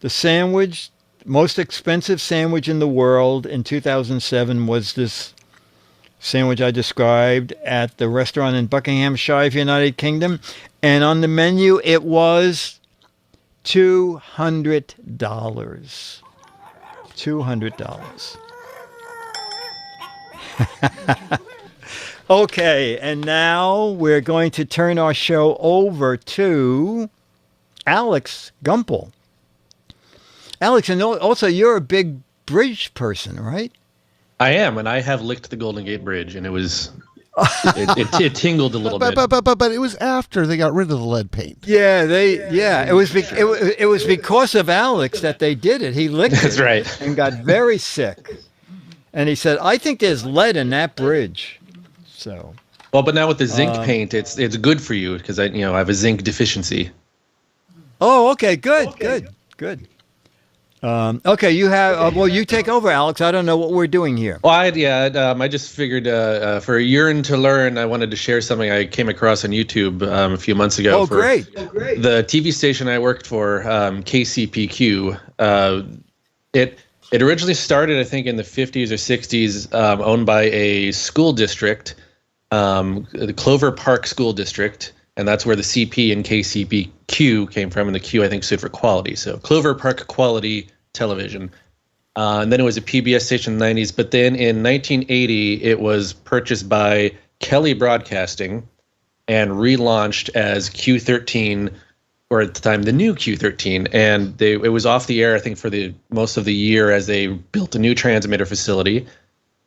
The sandwich, most expensive sandwich in the world in 2007 was this sandwich I described at the restaurant in Buckinghamshire, United Kingdom. And on the menu, it was $200. $200. Okay, and now we're going to turn our show over to Alex Gumpel. Alex, and also you're a big bridge person, right?
I am, and I have licked the Golden Gate Bridge, and it was it tingled a little bit.
But it was after they got rid of the lead paint.
Yeah, it was because of Alex that they did it. He licked it.
That's right.
And got very sick. And he said, "I think there's lead in that bridge." So.
Well, but now with the zinc paint, it's good for you because I have a zinc deficiency.
Oh, okay, good. Okay, you have. Well, you take over, Alex. I don't know what we're doing here.
Well, I just figured for a yearn to learn, I wanted to share something I came across on YouTube a few months ago.
Oh, great.
The TV station I worked for, KCPQ. It originally started, I think, in the 50s or 60s, owned by a school district, the Clover Park School District. And that's where the CP and KCPQ came from, and the Q, I think, stood for quality. So Clover Park Quality Television. And then it was a PBS station in the 90s. But then in 1980, it was purchased by Kelly Broadcasting and relaunched as Q13 or at the time, the new Q13. And it was off the air, I think, for the most of the year as they built a new transmitter facility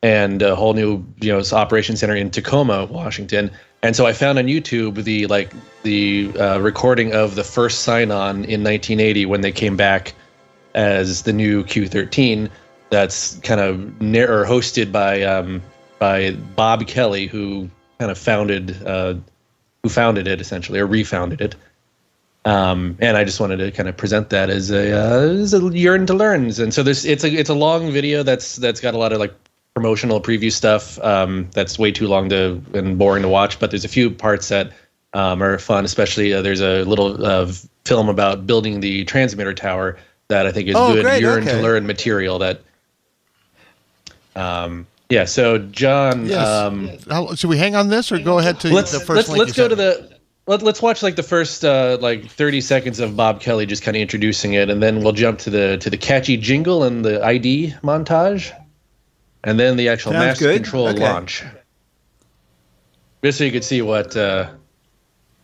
and a whole new, operation center in Tacoma, Washington. And so I found on YouTube the recording of the first sign-on in 1980 when they came back as the new Q13. That's kind of hosted by Bob Kelly, who kind of founded it essentially, or refounded it. And I just wanted to kind of present that as a yearn to learn. And so it's a long video that's got a lot of promotional preview stuff that's way too long and boring to watch. But there's a few parts that are fun, especially there's a little film about building the transmitter tower that I think is good yearn to learn material that. So John,
yes. Should we hang on this or go ahead to the first link?
Let's go to let's watch the first 30 seconds of Bob Kelly just kind of introducing it, and then we'll jump to the catchy jingle and the ID montage, and then the actual master control launch. Just so you could see what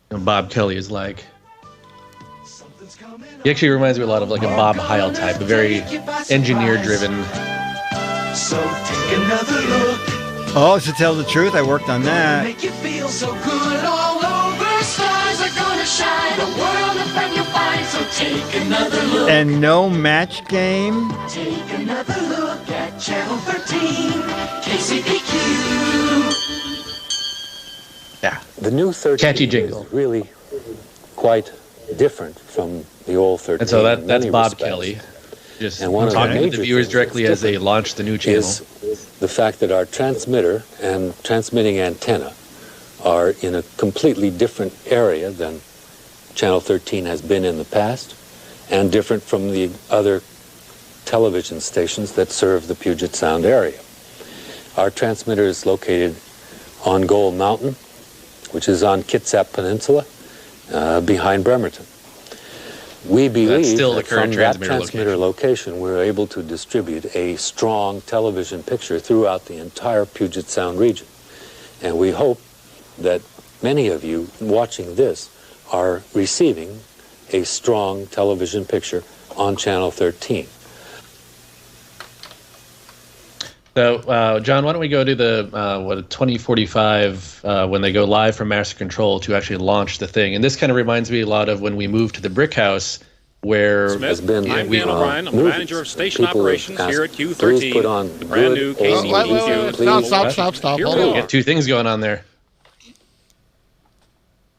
Bob Kelly is like. He actually reminds me a lot of a Bob Heil type, a very engineer-driven.
So take another look.
Oh, to tell the truth, I worked on that.
Make you feel so good all over. Stars are gonna shine. A world of fun you'll find. So take another look.
And no match game.
Take another look at Channel 13, KCPQ.
Yeah.
The new 13
catchy jingle.
Is really quite different from the old 13.
And so that's Bob
respects.
Kelly. Just
and one of
talking
the
to the viewers directly as they launch the new channel.
Is the fact that our transmitter and transmitting antenna are in a completely different area than Channel 13 has been in the past, and different from the other television stations that serve the Puget Sound area. Our transmitter is located on Gold Mountain, which is on Kitsap Peninsula, behind Bremerton. We believe
still
that
the current
from that transmitter location, we're able to distribute a strong television picture throughout the entire Puget Sound region. And we hope that many of you watching this are receiving a strong television picture on Channel 13.
So, John, why don't we go to the 2045 when they go live from Master Control to actually launch the thing? And this kind of reminds me a lot of when we moved to the Brick House, where
Smith, I'm Dan
O'Brien. I'm the manager of station operations here at Q13,
put on
the brand new KCPQ.
Stop.
Hold on. Get two things going on there.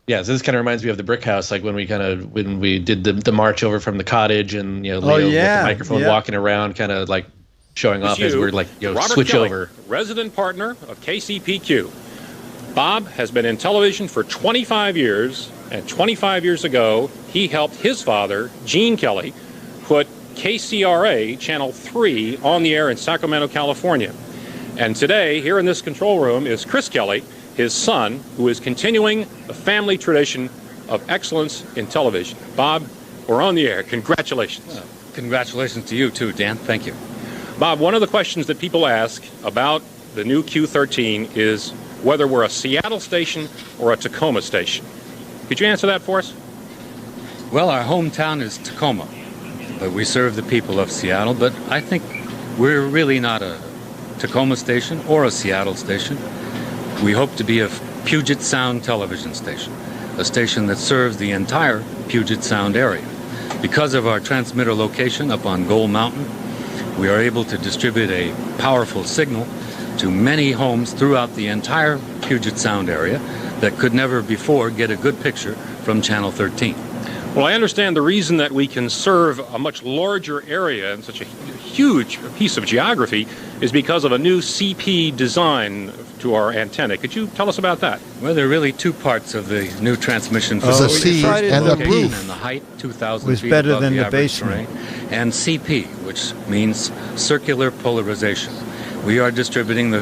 Yeah, so this kind of reminds me of the Brick House, like when we did the march over from the cottage, and Leo with the microphone walking around, kind of like showing off as we're
Robert
switch
Kelly,
over.
Resident partner of KCPQ. Bob has been in television for 25 years, and 25 years ago, he helped his father, Gene Kelly, put KCRA Channel 3 on the air in Sacramento, California. And today, here in this control room, is Chris Kelly, his son, who is continuing the family tradition of excellence in television. Bob, we're on the air. Congratulations.
Congratulations to you, too, Dan. Thank you.
Bob, one of the questions that people ask about the new Q13 is whether we're a Seattle station or a Tacoma station. Could you answer that for us?
Well, our hometown is Tacoma, but we serve the people of Seattle. But I think we're really not a Tacoma station or a Seattle station. We hope to be a Puget Sound television station, a station that serves the entire Puget Sound area. Because of our transmitter location up on Gold Mountain, we are able to distribute a powerful signal to many homes throughout the entire Puget Sound area that could never before get a good picture from Channel 13.
Well, I understand the reason that we can serve a much larger area in such a huge piece of geography is because of a new CP design to our antenna. Could you tell us about that?
Well, there are really two parts of the new transmission
There's a
facility.
C and a P.
And the height, 2,000
was
feet
better
above
than the
average
basement.
terrain. And CP, which means circular polarization. We are distributing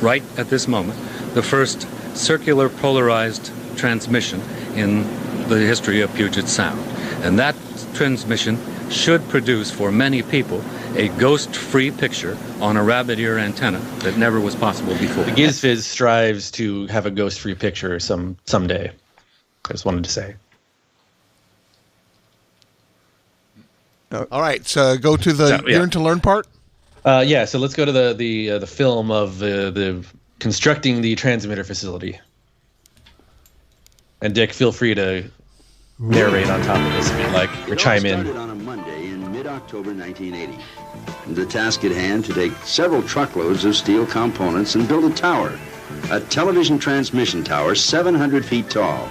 right at this moment, the first circular polarized transmission in the history of Puget Sound. And that transmission should produce for many people a ghost-free picture on a rabbit ear antenna that never was possible before.
The Giz Fiz strives to have a ghost-free picture someday. I just wanted to say.
All right, so go to the learn to learn part.
Yeah, so let's go to the film of the constructing the transmitter facility. And Dick, feel free to narrate on top of this if you'd like, or chime in.
It all started on a Monday in mid-October 1980. The task at hand to take several truckloads of steel components and build a tower, a television transmission tower 700 feet tall.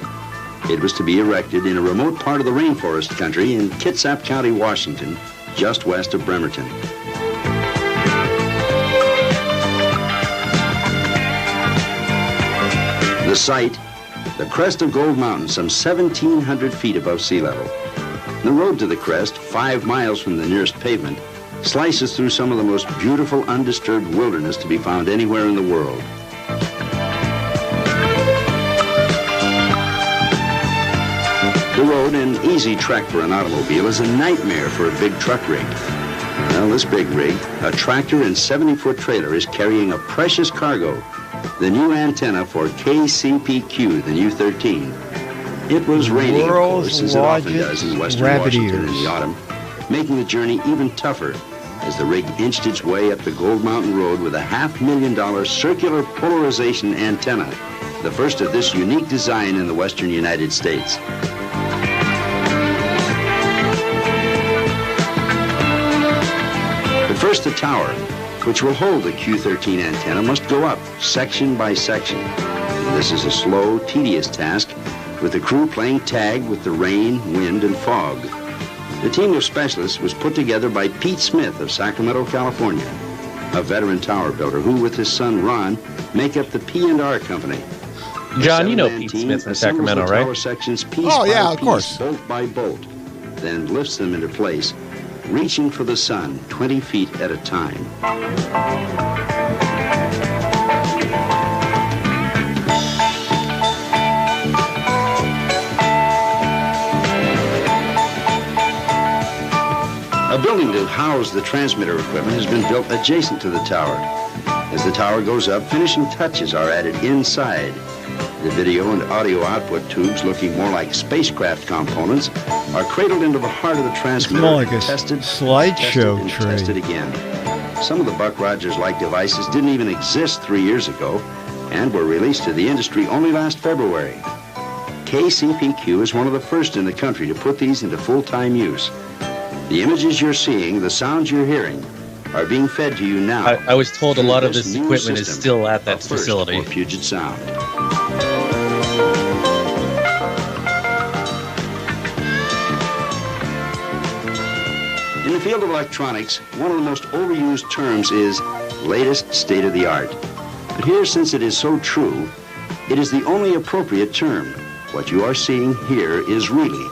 It was to be erected in a remote part of the rainforest country in Kitsap County, Washington, just west of Bremerton. The site, the crest of Gold Mountain, some 1,700 feet above sea level. The road to the crest, 5 miles from the nearest pavement, slices through some of the most beautiful undisturbed wilderness to be found anywhere in the world. The road, an easy trek for an automobile, is a nightmare for a big truck rig. Well, this big rig, a tractor and 70-foot trailer, is carrying a precious cargo, the new antenna for KCPQ, the new 13. It was raining, of course, as it often does in western Washington in the autumn, making the journey even tougher as the rig inched its way up the Gold Mountain Road with a $500,000 circular polarization antenna, the first of this unique design in the western United States. But first, the tower, which will hold the Q13 antenna, must go up section by section. This is a slow, tedious task, with the crew playing tag with the rain, wind, and fog. The team of specialists was put together by Pete Smith of Sacramento, California, a veteran tower builder who, with his son Ron, make up the P&R company.
John, you know Pete Smith from Sacramento, right?
Tower sections piece
yeah,
by
of course.
piece, bolt by bolt, then lifts them into place, reaching for the sun 20 feet at a time. A building to house the transmitter equipment has been built adjacent to the tower. As the tower goes up, finishing touches are added inside. The video and audio output tubes, looking more like spacecraft components, are cradled into the heart of the transmitter.
More like a
tested,
slideshow
tested, and
tray.
tested again. Some of the Buck Rogers-like devices didn't even exist 3 years ago and were released to the industry only last February. KCPQ is one of the first in the country to put these into full-time use. The images you're seeing, the sounds you're hearing, are being fed to you now.
I was told a lot of this equipment is still at that facility.
For Puget Sound. In the field of electronics, one of the most overused terms is latest state-of-the-art. But here, since it is so true, it is the only appropriate term. What you are seeing here is really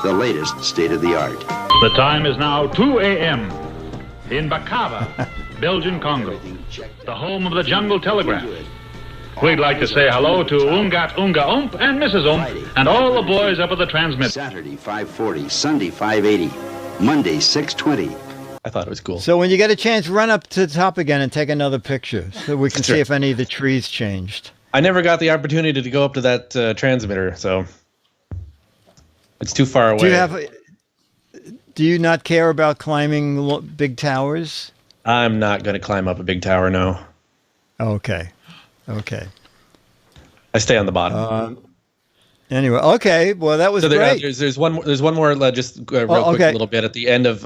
the latest state-of-the-art.
The time is now 2 a.m. in Bakava, Belgian Congo, the home of the Jungle Telegraph. We'd like to say hello to Ungat Unga Ump and Mrs. Ump and all the boys up at the transmitter.
Saturday, 540, Sunday, 580, Monday, 620.
I thought it was cool.
So when you get a chance, run up to the top again and take another picture so we can see if any of the trees changed.
I never got the opportunity to go up to that transmitter, so it's too far away.
Do you not care about climbing big towers?
I'm not going to climb up a big tower, no.
Okay.
I stay on the bottom.
Anyway, okay. Well, that was great.
There's one more just real quick, a little bit at the end of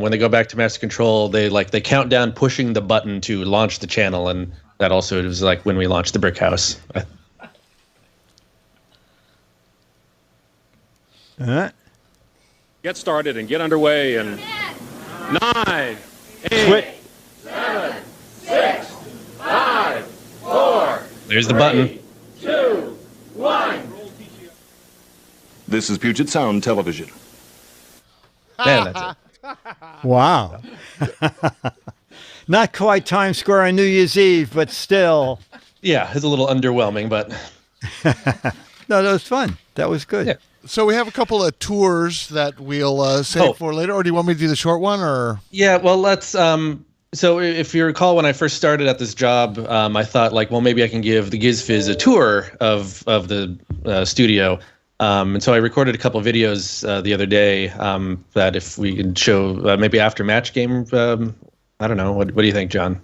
when they go back to master control. They count down pushing the button to launch the channel, and that also was like when we launched the brick house.
All right.
Get started and get underway in 9, 8, 7, 6, 5, 4.
There's the button.
2, 1.
This is Puget Sound Television.
Yeah, that's it.
Wow. Not quite Times Square on New Year's Eve, but still.
Yeah, it's a little underwhelming, but
no, that was fun. That was good.
Yeah.
So we have a couple of tours that we'll save for later, or do you want me to do the short one? Or
yeah, well, let's. So if you recall, when I first started at this job, I thought maybe I can give the GizFiz a tour of the studio. And so I recorded a couple of videos the other day that if we could show maybe after match game. I don't know. What do you think, John?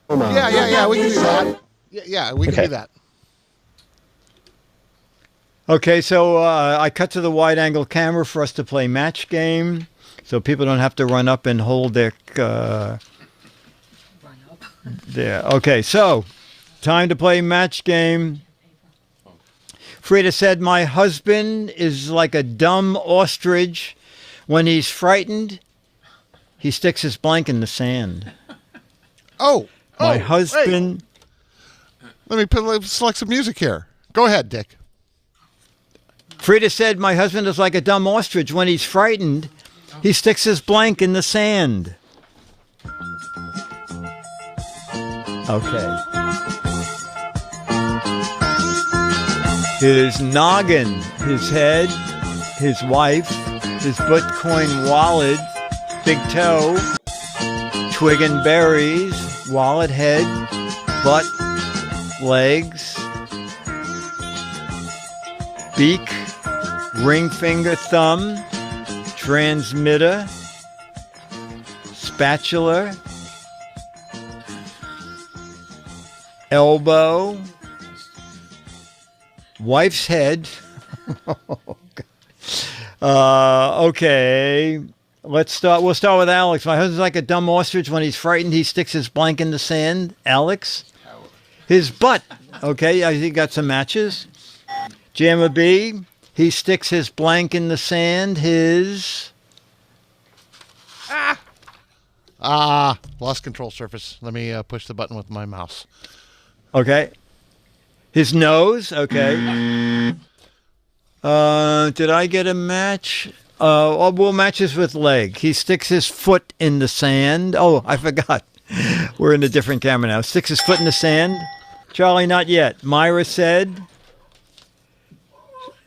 Yeah. We can do that. Yeah, we can do that.
Okay, so I cut to the wide-angle camera for us to play match game, so people don't have to run up and hold their... there. Okay, so time to play match game. Frida said, my husband is like a dumb ostrich. When he's frightened, he sticks his blank in the sand. My husband...
Wait. Let me select some music here. Go ahead, Dick.
Frida said, my husband is like a dumb ostrich. When he's frightened, he sticks his blank in the sand. Okay. His noggin, his head, his wife, his Bitcoin wallet, big toe, twig and berries, wallet head, butt, legs, beak, ring finger, thumb, transmitter, spatula, elbow, wife's head. Okay, we'll start with Alex. My husband's like a dumb ostrich. When he's frightened, he sticks his blank in the sand. Alex? His butt. Okay, I think he got some matches. Jammer B, he sticks his blank in the sand. His...
Lost control surface. Let me push the button with my mouse.
Okay. His nose. Okay. Did I get a match? We'll matches with leg. He sticks his foot in the sand. Oh, I forgot. We're in a different camera now. Sticks his foot in the sand. Charlie, not yet. Myra said...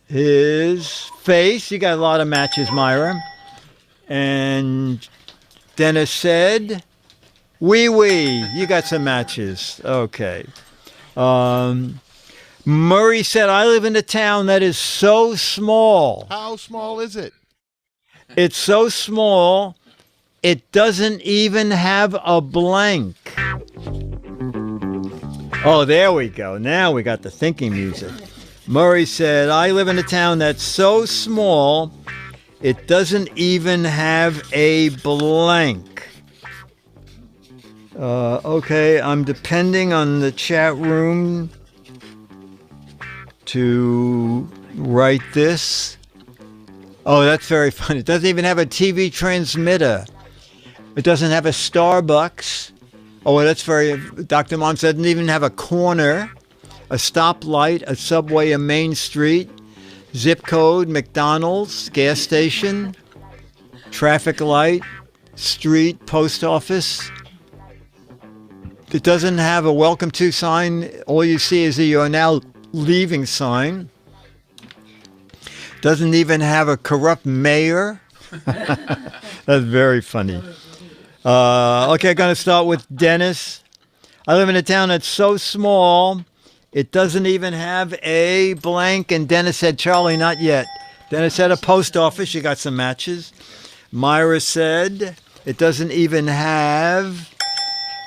his face. You got a lot of matches, Myra. And Dennis said, wee wee. You got some matches. Okay. Murray said, I live in a town that is so small.
How small is it?
It's so small, it doesn't even have a blank. Oh, there we go. Now we got the thinking music. Murray said, I live in a town that's so small, it doesn't even have a blank. Okay, I'm depending on the chat room to write this. Oh, that's very funny. It doesn't even have a TV transmitter. It doesn't have a Starbucks. Oh, that's very... Dr. Mom said it doesn't even have a corner. A stoplight, a subway, a main street, zip code, McDonald's, gas station, traffic light, street, post office. It doesn't have a welcome to sign. All you see is a you're now leaving sign. Doesn't even have a corrupt mayor. That's very funny. Okay, I'm going to start with Dennis. I live in a town that's so small, it doesn't even have a blank. And Dennis said, Charlie, not yet. Dennis said a post office. You got some matches. Myra said, it doesn't even have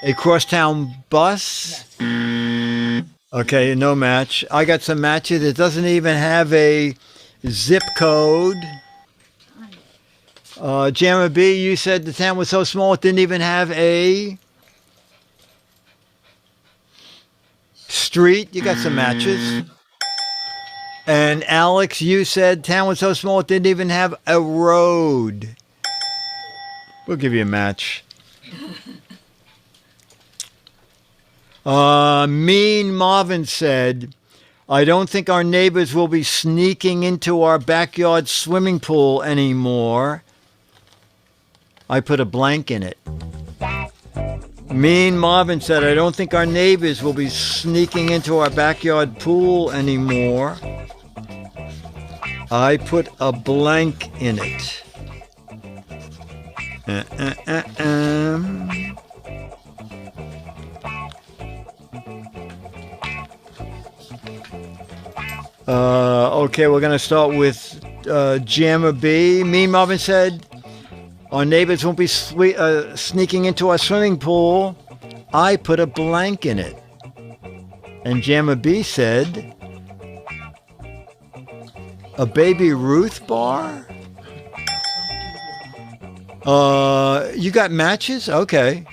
a crosstown bus. Okay, no match. I got some matches. It doesn't even have a zip code. Jammer B, you said the town was so small it didn't even have a street. You got some matches. And Alex, you said town was so small it didn't even have a road. We'll give you a match. Mean Marvin said, I don't think our neighbors will be sneaking into our backyard swimming pool anymore. I put a blank in it. Mean Marvin said, I don't think our neighbors will be sneaking into our backyard pool anymore. I put a blank in it. Okay, we're going to start with Jammer B. Mean Marvin said, our neighbors won't be sneaking into our swimming pool. I put a blank in it. And Jammer B said, a Baby Ruth bar? You got matches? Okay.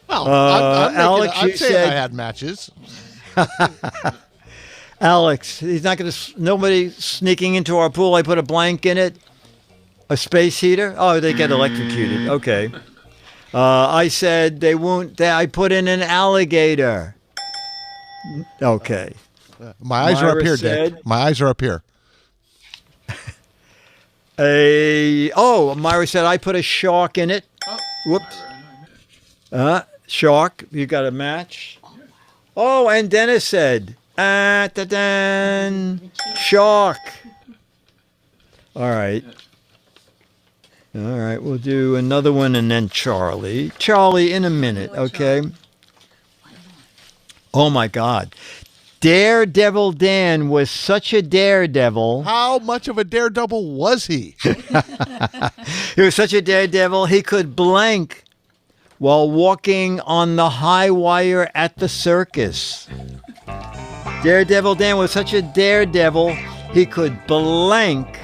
Well,
Alex,
I'm
you
saying
said
I had matches.
Alex, he's not going to. Nobody sneaking into our pool. I put a blank in it. A space heater. Oh, they get electrocuted. Okay. I said they won't. I put in an alligator. Okay.
My eyes are up here,
said,
Dick. My eyes are up here.
Myra said I put a shark in it. Whoops. Shark. You got a match. Oh, and Dennis said, shark. All right. All right, we'll do another one and then Charlie. Charlie in a minute, okay? Oh, my God. Daredevil Dan was such a daredevil.
How much of a daredevil was he?
He was such a daredevil, he could blank while walking on the high wire at the circus. Daredevil Dan was such a daredevil, he could blank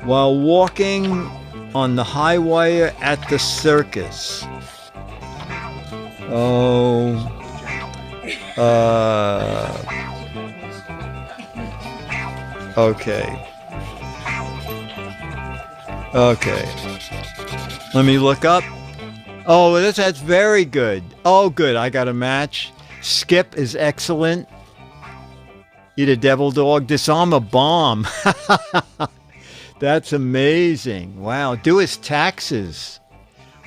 while walking on the high wire at the circus. Okay. Let me look up. Oh, that's very good. Oh, good. I got a match. Skip is excellent. Eat a devil dog. Disarm a bomb. That's amazing. Wow. Do his taxes.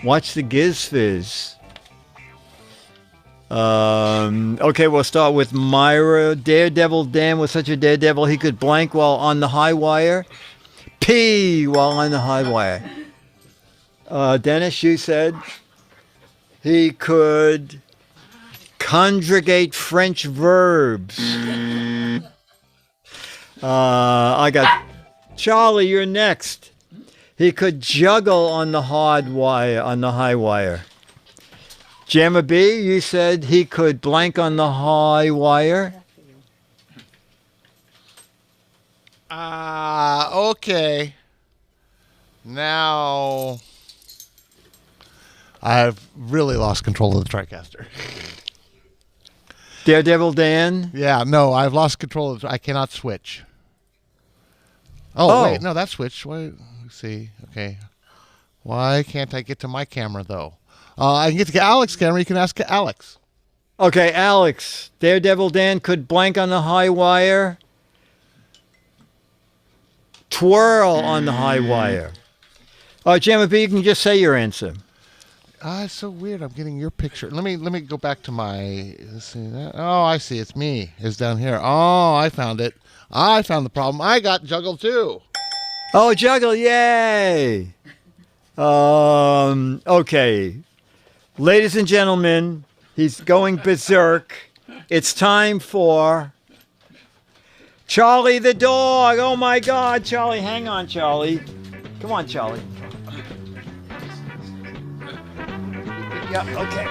Watch the Giz Fiz. Okay, we'll start with Myra. Daredevil Dan was such a daredevil he could blank while on the high wire. Pee while on the high wire. Dennis, you said he could conjugate French verbs. I got Charlie, you're next. He could juggle on the hard wire, on the high wire. Jammer B, you said he could blank on the high wire.
Okay. Now, I've really lost control of the TriCaster.
Daredevil Dan?
Yeah, no, I've lost control of I cannot switch. Oh, wait, no, that switched. Wait, let's see. Okay. Why can't I get to my camera, though? I can get to Alex's camera. You can ask Alex.
Okay, Alex. Daredevil Dan could blank on the high wire. Twirl on the high wire. Jammer B, you can just say your answer.
It's so weird. I'm getting your picture. Let me go back to my. Let's see that. Oh, I see. It's me. It's down here. Oh, I found it. I found the problem. I got juggle too.
Oh, juggle! Yay! Okay, ladies and gentlemen, he's going berserk. It's time for Charlie the dog. Oh my God, Charlie! Hang on, Charlie. Come on, Charlie. Yeah, okay.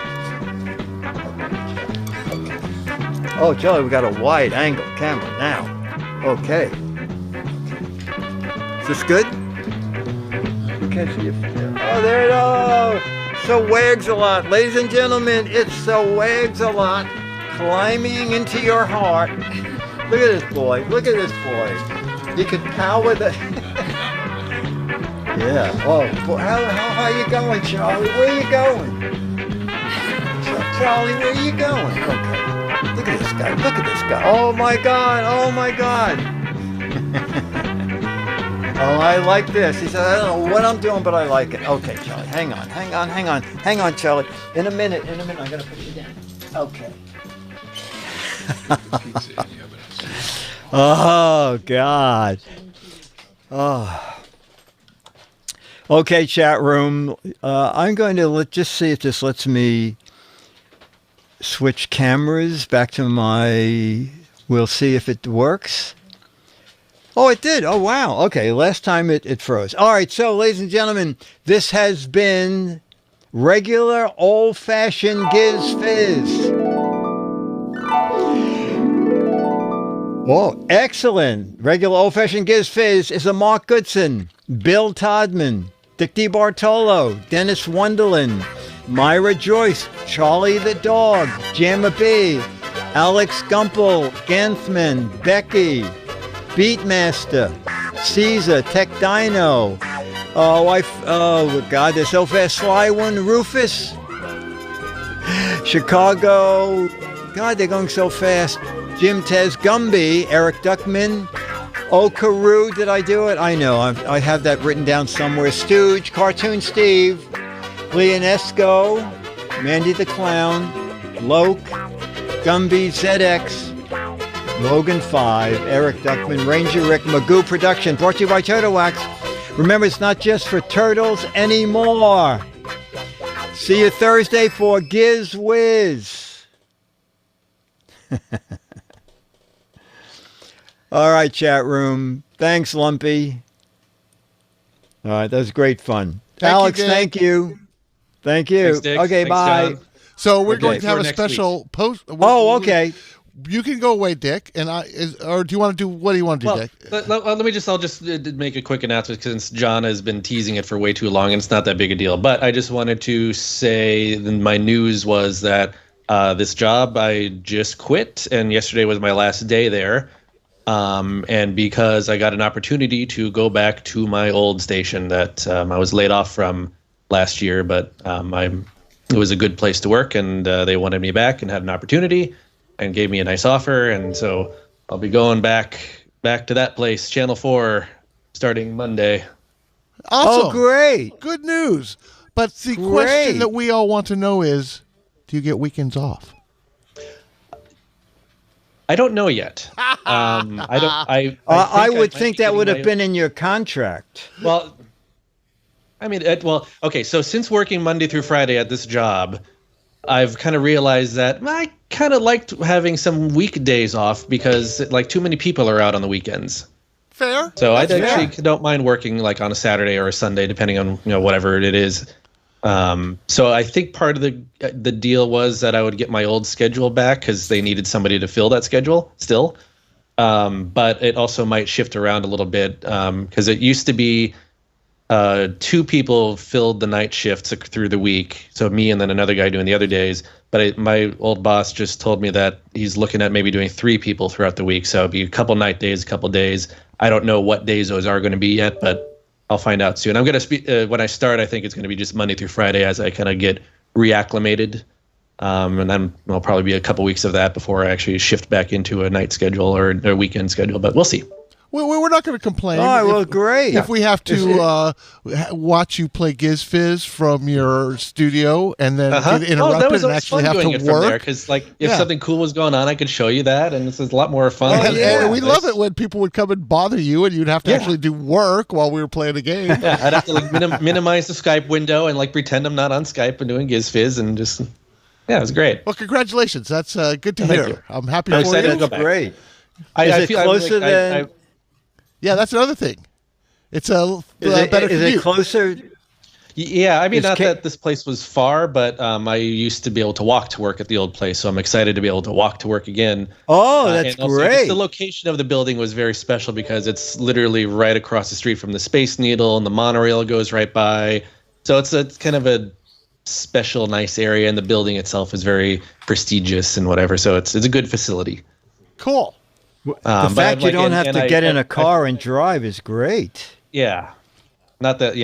Oh, Charlie, we got a wide angle camera now. Okay. Is this good? Can't see it. Oh, there it is. So wags a lot. Ladies and gentlemen, it's so wags a lot climbing into your heart. Look at this boy. Look at this boy. He could power the... Yeah. Oh, how high you going, Charlie? Where you going? Charlie, where you going? Okay. Look at this guy. Look at this guy. Oh, my God. Oh, my God. Oh, I like this. He said, I don't know what I'm doing, but I like it. Okay, Charlie. Hang on, Charlie. In a minute. I'm going to put you down. Okay. Oh, God. Oh. Okay, chat room. I'm going to just see if this lets me switch cameras back to my... We'll see if it works. Oh, it did. Oh, wow. Okay, last time it froze. All right, so, ladies and gentlemen, this has been regular old-fashioned Giz Fiz. Oh, excellent. Regular old-fashioned Giz Fiz is a Mark Goodson, Bill Todman, Dick DeBartolo, Dennis Wonderland, Myra Joyce, Charlie the Dog, Jamma B, Alex Gumpel, Ganthman, Becky, Beatmaster, Caesar, Tech Dino, oh God, they're so fast. Sly One, Rufus, Chicago, God, they're going so fast. Jim Tez Gumby, Eric Duckman, Okaru, did I do it? I know, I have that written down somewhere. Stooge, Cartoon Steve, Leonesco, Mandy the Clown, Loke, Gumby, ZX, Logan 5, Eric Duckman, Ranger Rick, Magoo Production, brought to you by Turtle Wax. Remember, it's not just for turtles anymore. See you Thursday for Giz Wiz. All right, chat room. Thanks, Lumpy. All right, that was great fun. Alex, thank you. Thank you.
Thanks, Dick.
Okay,
Thanks,
bye.
John.
So we're
Okay.
going to have
For
a
next
special post.
Oh, okay.
You can go away, Dick, and or do you want to do? What do you want to do, Dick?
I'll just make a quick announcement since John has been teasing it for way too long, and it's not that big a deal. But I just wanted to say my news was that this job I just quit, and yesterday was my last day there. And because I got an opportunity to go back to my old station that I was laid off from last year, but it was a good place to work, and they wanted me back and had an opportunity and gave me a nice offer, and so I'll be going back to that place, Channel 4, starting Monday.
Awesome.
Oh, great.
Good news. But the question that we all want to know is, do you get weekends off?
I don't know yet.
I would think that would have been in your contract.
Well, I mean, okay. So since working Monday through Friday at this job, I've kind of realized that I kind of liked having some weekdays off because like too many people are out on the weekends.
Fair.
So I actually don't mind working like on a Saturday or a Sunday, depending on whatever it is. So I think part of the deal was that I would get my old schedule back because they needed somebody to fill that schedule still. But it also might shift around a little bit because it used to be 2 people filled the night shifts through the week. So me and then another guy doing the other days. But my old boss just told me that he's looking at maybe doing 3 people throughout the week. So it'd be a couple night days, a couple days. I don't know what days those are going to be yet, but I'll find out soon. I'm going to when I start, I think it's going to be just Monday through Friday as I kind of get reacclimated. And then I'll probably be a couple weeks of that before I actually shift back into a night schedule or a weekend schedule, but we'll see.
We're not going to complain.
Oh, well, great.
If we have to watch you play Giz Fiz from your studio and then get interrupted and actually have to work.
Because if something cool was going on, I could show you that, and this is a lot more fun.
And we love it when people would come and bother you, and you'd have to actually do work while we were playing a game.
Yeah, I'd have to minimize the Skype window and pretend I'm not on Skype and doing Giz Fiz and just it was great.
Well, congratulations. That's good to hear.
You.
I'm happy
I'm
for
excited
you.
to go back.
Great.
I
Is
feel
it closer than?
Yeah, that's another thing. It's a better
Is
commute.
it closer?
Yeah, I mean, not that this place was far, but I used to be able to walk to work at the old place, so I'm excited to be able to walk to work again.
Oh, that's
and also
great.
just the location of the building was very special because it's literally right across the street from the Space Needle, and the monorail goes right by. So it's kind of a special, nice area, and the building itself is very prestigious and whatever. So it's a good facility.
Cool.
The fact you don't have to get in a car and drive is great.
Yeah. Not that,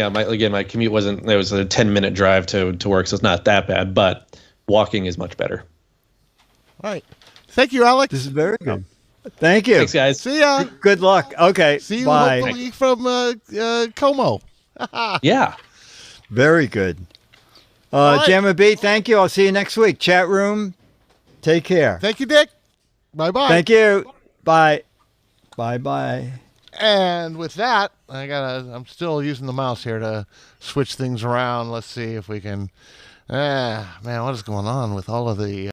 my commute wasn't, it was a 10-minute drive to work, so it's not that bad, but walking is much better.
All right. Thank you, Alex.
This is very good. Thank you.
Thanks, guys.
See ya.
Good luck. Okay.
See you
Bye.
hopefully from Como.
Yeah.
Very good.
right.
Jamma B, thank you. I'll see you next week. Chat room, take care.
Thank you, Dick. Bye-bye.
Thank you. Bye. Bye-bye.
And with that, I'm still using the mouse here to switch things around. Let's see if we can. Man, what is going on with all of the